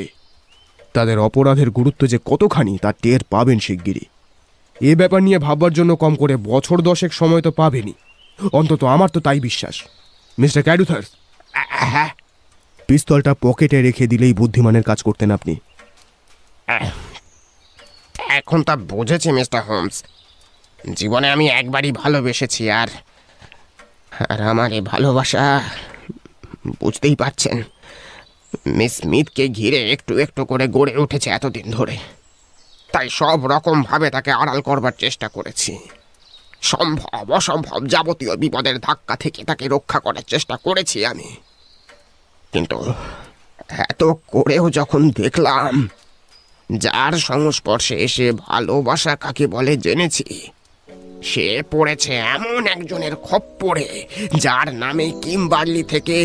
তাদের অপরাধের গুরুত্ব যে কতখানি তা টের পাবেন শিগগিরই। এ ব্যাপার নিয়ে ভাববার জন্য কম করে বছর 10 সময় তো পাবেনি, অন্তত আমার তো তাই বিশ্বাস। মিস্টার ক্যারুথার্স, হ্যাঁ, পিস্তলটা পকেটে রেখে দিলেই বুদ্ধিমানের কাজ করতেন আপনি। এখন তা বুঝেছি মিস্টার হোমস। জীবনে আমি একবারই ভালোবেসেছি, আর আর আমার এই ভালোবাসা, বুঝতেই পারছেন, মিস স্মিথকে ঘিরে একটু একটু করে গড়ে উঠেছে এতদিন ধরে। তাই সব রকমভাবে তাকে আড়াল করবার চেষ্টা করেছি। সম্ভব অসম্ভব যাবতীয় বিপদের ধাক্কা থেকে তাকে রক্ষা করার চেষ্টা করেছি আমি। কিন্তু এত করেও যখন দেখলাম যার সংস্পর্শে এসে ভালোবাসা কাকে বলে জেনেছি, সে পড়েছে এমন একজনের খপ্পরে যার নামে কিমবার্লি থেকে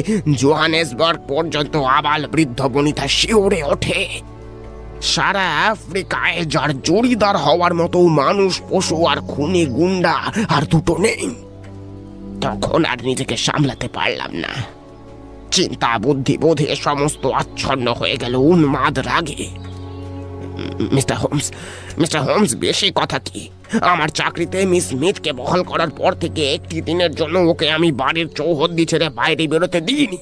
জোহানেসবার্গ পর্যন্ত আবাল বৃদ্ধ বনিতা শিওরে ওঠে। সারা আফ্রিকায় যার জড়িদার হওয়ার মতো মানুষ, পশু আর খুনি গুন্ডা আর দুটো নেই। তখন আর নিজেকে সামলাতে পারলাম না। চিন্তা বুদ্ধি বোধে সমস্ত আচ্ছন্ন হয়ে গেল উন্মাদ রাগে। মিস্টার হোমস, বেশি কথা কি, আমার চাকরিতে মিস স্মিথকে বহাল করার পর থেকে একটি দিনের জন্য ওকে আমি বাড়ির চৌহদ্দি ছেড়ে বাইরে বেরোতে দিইনি।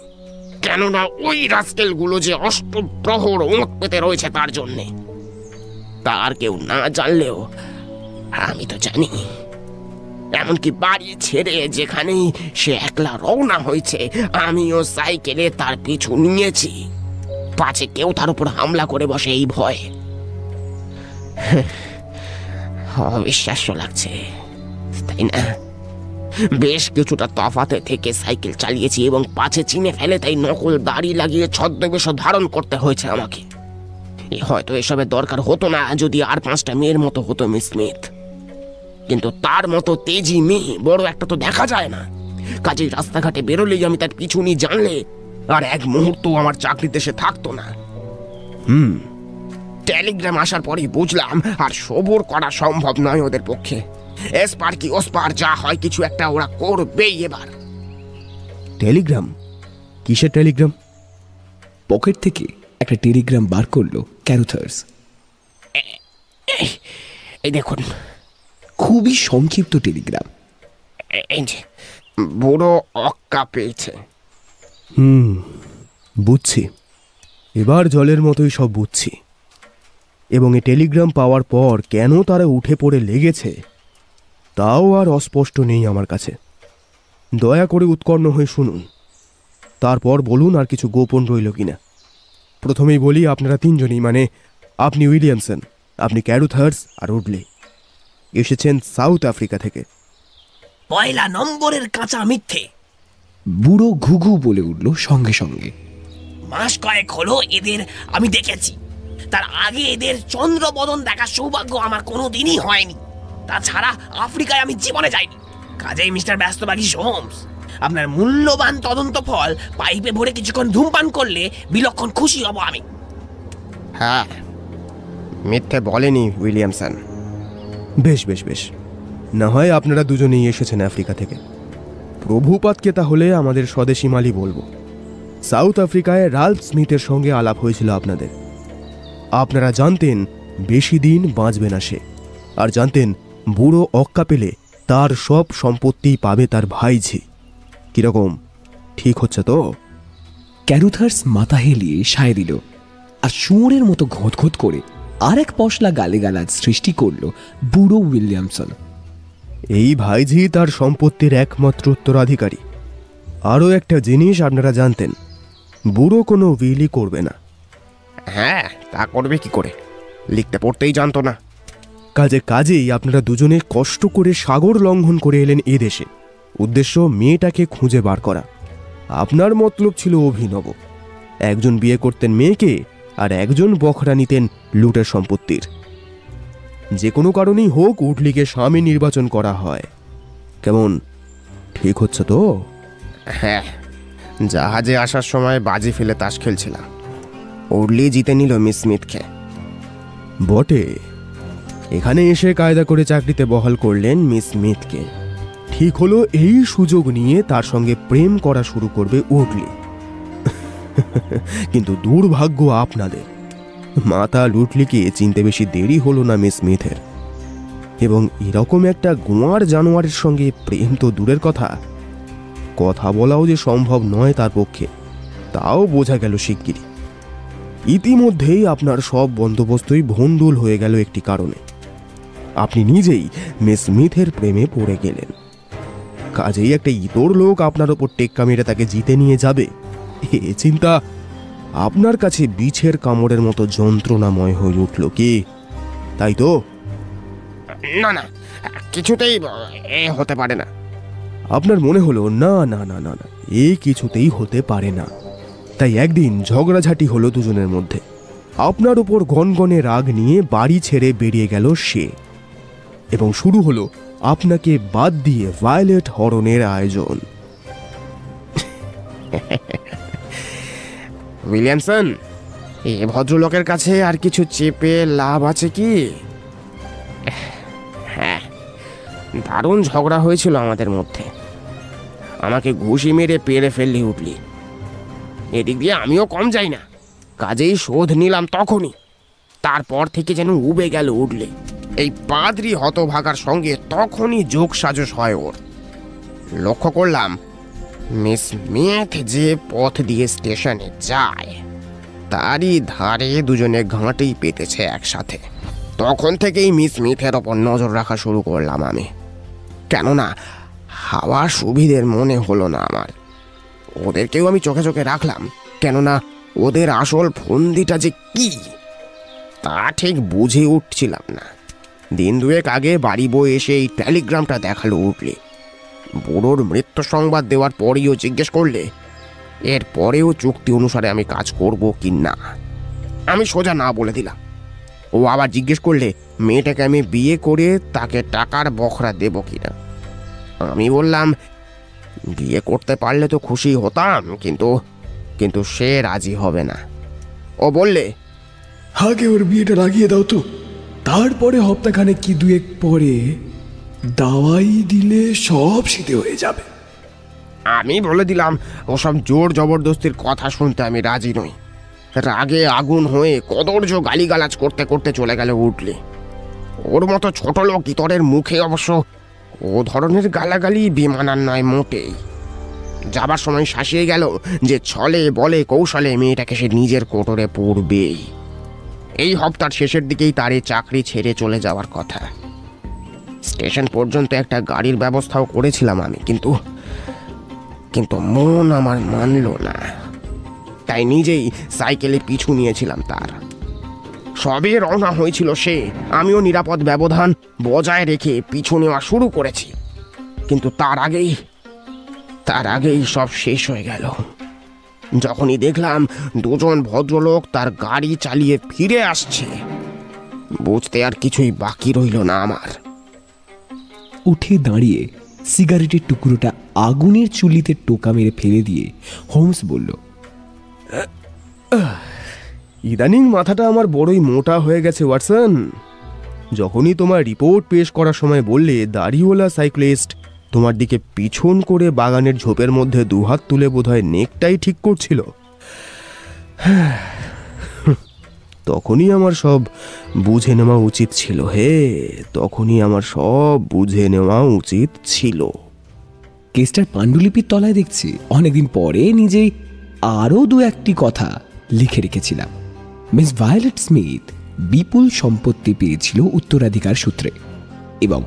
কেননা ওই রাস্কেলগুলো যে অষ্টপ্রহর ওঁত পেতে রয়েছে তার জন্যে। তার কেউ না জানলেও আমি তো জানি। এমনকি বাড়ি ছেড়ে যেখানেই সে একলা রওনা হয়েছে, আমিও সাইকেলে তার পিছু নিয়েছি, পাছে কেউ তার উপর হামলা করে বসে এই ভয়। অবিশ্বাস্য লাগছে, তাই না? বেশ কিছুটা তফাতে থেকে সাইকেল চালিয়েছি এবং পাছে চিনে ফেলে তাই নকল দাড়ি লাগিয়ে ছদ্মবেশ ধারণ করতে হয়েছে আমাকে। হয়তো এসবের দরকার হতো না যদি আর 5টা মেয়ের মতো হতো মিস স্মিথ। কিন্তু তার মতো তেজি মেয়ে বড় একটা তো দেখা যায় না। কাজেই রাস্তাঘাটে বেরোলেই আমি তার পিছু নিয়ে জানলে আর এক মুহূর্ত আমার চাকরিতে সে থাকতো না। টেলিগ্রাম আসার পরেই বুঝলাম আর সবর করা সম্ভব নয় ওদের পক্ষে। এসপার কি ওসপার যা হয় কিছু একটা ওরা করবেই এবার। টেলিগ্রাম? কিসের টেলিগ্রাম? পকেট থেকে একটা টেলিগ্রাম বার করলো ক্যারুথার্স। এই দেখুন, খুবই সংক্ষিপ্ত টেলিগ্রাম। এই যে বুড়ো অক্কা পেয়েছে। বুঝছি, এবার জলের মতোই সব বুঝছি। এবং এই টেলিগ্রাম পাওয়ার পর কেন তারা উঠে পড়ে লেগেছে তাও আর অস্পষ্ট নেই আমার কাছে। দয়া করে উৎকর্ণ হয়ে শুনুন, তারপর বলুন আর কিছু গোপন রইল কিনা। প্রথমেই বলি, আপনারা 3জনই, মানে আপনি উইলিয়ামসন, আপনি ক্যারুথার্স আর উডলি, এসেছেন সাউথ আফ্রিকা থেকে। পয়লা নম্বরের কাঁচা মিথ্যে। বুড়ো ঘুঘু বলে উঠল সঙ্গে সঙ্গে। মাস কয়েক হলো এদের আমি দেখেছি। তার আগে এদের চন্দ্রবদন দেখার সৌভাগ্য আমার কোনোদিনই হয়নি। তাছাড়া আফ্রিকায় আমি জীবনে যাইনি। কাজেই মিস্টার ব্যস্তবাগী হোমস, আপনার মূল্যবান তদন্ত ফল পাইপে ভরে কিছুক্ষণ ধূমপান করলে বিলক্ষণ খুশি হব আমি। হ্যাঁ, মিথ্যে বলেনি উইলিয়ামসন। বেশ বেশ বেশ, না হয় আপনারা দুজনেই এসেছেন আফ্রিকা থেকে। প্রভুপাতকে তাহলে আমাদের স্বদেশি মালি বলবো। সাউথ আফ্রিকায় রাল্ফ স্মিথের সঙ্গে আলাপ হয়েছিল আপনাদের। আপনারা জানতেন বেশি দিন বাঁচবে না সে, আর জানতেন বুড়ো অক্কা পেলে তার সব সম্পত্তি পাবে তার ভাইঝি। কিরকম, ঠিক হচ্ছে তো? ক্যারুথার্স মাথা হেলিয়ে সায় দিল, আর শুয়োরের মতো ঘোঁত করে আর এক পশলা গালিগালাজ সৃষ্টি করল বুড়ো উইলিয়ামসন। এই ভাইঝি তার সম্পত্তির একমাত্র উত্তরাধিকারী। আরও একটা জিনিস আপনারা জানতেন, বুড়ো কোনো উইলি করবে না। হ্যাঁ, তা করবে কি করে? লিখতে পড়তেই জানতো না। কাজেই আপনারা দুজনে কষ্ট করে সাগর লঙ্ঘন করে এলেন এ দেশে। উদ্দেশ্য মেয়েটাকে খুঁজে বার করা। আপনার মতলব ছিল অভিনব। একজন বিয়ে করতেন মেয়েকে, আর একজন বখরা নিতেন লুটের সম্পত্তির। যে কোনো কারণেই হোক উডলিকে স্বামী নির্বাচন করা হয়। কেমন, ঠিক হচ্ছে তো? হ্যাঁ, জাহাজে আসার সময় বাজি ফেলে তাস খেলছিলাম। উডলি জিতে নিল মিস স্মিথকে। বটে, এখানে এসে কায়দা করে চাকরিতে বহাল করলেন মিস স্মিথকে। ঠিক হলো এই সুযোগ নিয়ে তার সঙ্গে প্রেম করা শুরু করবে উডলি। কিন্তু দুর্ভাগ্য আপনাদের, মাতা লুটলিকে চিনতে বেশি দেরি হলো না মিস স্মিথের। এবং এরকম একটা গোয়ার জানোয়ারের সঙ্গে প্রেম তো দূরের কথা, কথা বলাও যে সম্ভব নয় তার পক্ষে, তাও বোঝা গেল শিগগিরই। ইতিমধ্যেই আপনার সব বন্দোবস্তই ভণ্ডুল হয়ে গেল একটি কারণে। আপনি নিজেই মিস স্মিথের প্রেমে পড়ে গেলেন। কাজেই একটা ইতর লোক আপনার ওপর টেক্কা মেরে তাকে জিতে নিয়ে যাবে, এ চিন্তা আপনার কাছে বিছের কামড়ের মতো যন্ত্রণাময় হয়ে উঠল কি? তাই তো? না না, কিছুতেই এ হতে পারে না। আপনার মনে হলো না না না না না, এ কিছুতেই হতে পারে না। তাই একদিন ঝগড়াঝাটি হলো দুজনের মধ্যে। আপনার উপর গনগনে রাগ নিয়ে বাড়ি ছেড়ে বেরিয়ে গেল সে, এবং শুরু হলো আপনাকে বাদ দিয়ে ভায়োলেট হরণের আয়োজন। উইলিয়ামসন, এ ভদ্রলোকের কাছে আর কিছু চেপে লাভ আছে কি? হ্যাঁ, দারুণ ঝগড়া হয়েছিল আমাদের মধ্যে। আমাকে ঘুষি মেরে পেরে ফেললি উঠলি। এদিক দিয়ে আমিও কম যাই না, কাজেই শোধ নিলাম তখনই। তারপর থেকে যেন উবে গেল উঠলে। এই পাদ্রী হতভাগার সঙ্গে তখনই যোগ সাজস হয় ওর। লক্ষ্য করলাম মিস স্মিথ যে পথ দিয়ে স্টেশনে যায় তারই ধারে দুজনে ঘাঁটেই পেতেছে একসাথে। তখন থেকেই মিস স্মিথের ওপর নজর রাখা শুরু করলাম আমি। কেননা হাওয়ার সুবিধের মনে হলো না আমার। ওদেরকেও আমি চোখে চোখে রাখলাম, কেননা ওদের আসল ফন্দিটা যে কি তা ঠিক বুঝে উঠছিলাম না। দিন দুয়েক আগে বাড়ি বয়ে এসে এই টেলিগ্রামটা দেখালো উঠলে। বুড়োর মৃত্যু সংবাদ দেওয়ার পরেও জিজ্ঞেস করলে এর পরেও চুক্তি অনুসারে আমি কাজ করব কি না। আমি সোজা না বলে দিলাম। ও আবার জিজ্ঞেস করলে মেয়েটাকে আমি বিয়ে করে তাকে টাকার বখরা দেব কিনা। আমি বললাম বিয়ে করতে পারলে তো খুশি হতাম, কিন্তু কিন্তু সে রাজি হবে না। ও বললে আগে ওর বিয়েটা লাগিয়ে দাও তো, তারপরে হপ্তাখানেক কি দুয়েক পরে দাওয়াই দিলে সব শীতে হয়ে যাবে। আমি বলে দিলাম ওসব জোর জবরদস্তির কথা শুনতে আমি রাজি নই। রাগে আগুন হয়ে কদর্য গালিগালাজ করতে করতে চলে গেল উঠলে। ওর মতো ছোট লোক ইতরের মুখে অবশ্য ও ধরনের গালাগালি বেমানান নয় মোটেই। যাবার সময় শাসিয়ে গেল যে ছলে বলে কৌশলে মেয়েটাকে সে নিজের কোটরে পড়বেই। এই হপ্তার শেষের দিকেই তার এই চাকরি ছেড়ে চলে যাওয়ার কথা। স্টেশন পর্যন্ত একটা গাড়ির ব্যবস্থাও করেছিলাম আমি, কিন্তু কিন্তু মন আমার মানল না। তাই নিজেই সাইকেলে পিছু নিয়েছিলাম তার। সবে রওনা হয়েছিল সে, আমিও নিরাপদ ব্যবধান বজায় রেখে পিছু নেওয়া শুরু করেছি। কিন্তু তার আগেই সব শেষ হয়ে গেল। যখনই দেখলাম দুজন ভদ্রলোক তার গাড়ি চালিয়ে ফিরে আসছে, বুঝতে আর কিছুই বাকি রইল না আমার। উঠে দাঁড়িয়ে সিগারেটের টুকরোটা আগুনের চুলিতে টোকা মেরে ফেলে দিয়ে হোমস বলল, ইদানিং মাথাটা আমার বড়ই মোটা হয়ে গেছে ওয়াটসন। যখনই তোমার রিপোর্ট পেশ করার সময় বললে দাড়িওয়ালা সাইক্লিস্ট তোমার দিকে পিছন করে বাগানের ঝোপের মধ্যে দুহাত তুলে বোধহয় নেকটাই ঠিক করছিল, তখনই আমার সব বুঝে নেওয়া উচিত ছিল। তখনই আমার সব বুঝে নেওয়া উচিত ছিল। কেসটার পাণ্ডুলিপির তলায় দেখছি অনেকদিন পরে নিজেই আরও দু একটি কথা লিখে রেখেছিলাম। মিস ভায়োলেট স্মিথ বিপুল সম্পত্তি পেয়েছিল উত্তরাধিকার সূত্রে, এবং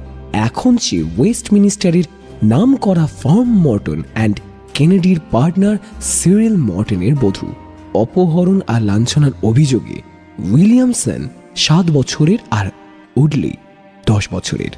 এখন সে ওয়েস্টমিনিস্টারের নাম করা ফার্ম মর্টন অ্যান্ড কেনেডির পার্টনার সিরিল মর্টনের বধূ। অপহরণ আর লাঞ্ছনার অভিযোগে উইলিয়ামসন 7 বছরের আর উডলি 10 বছরের।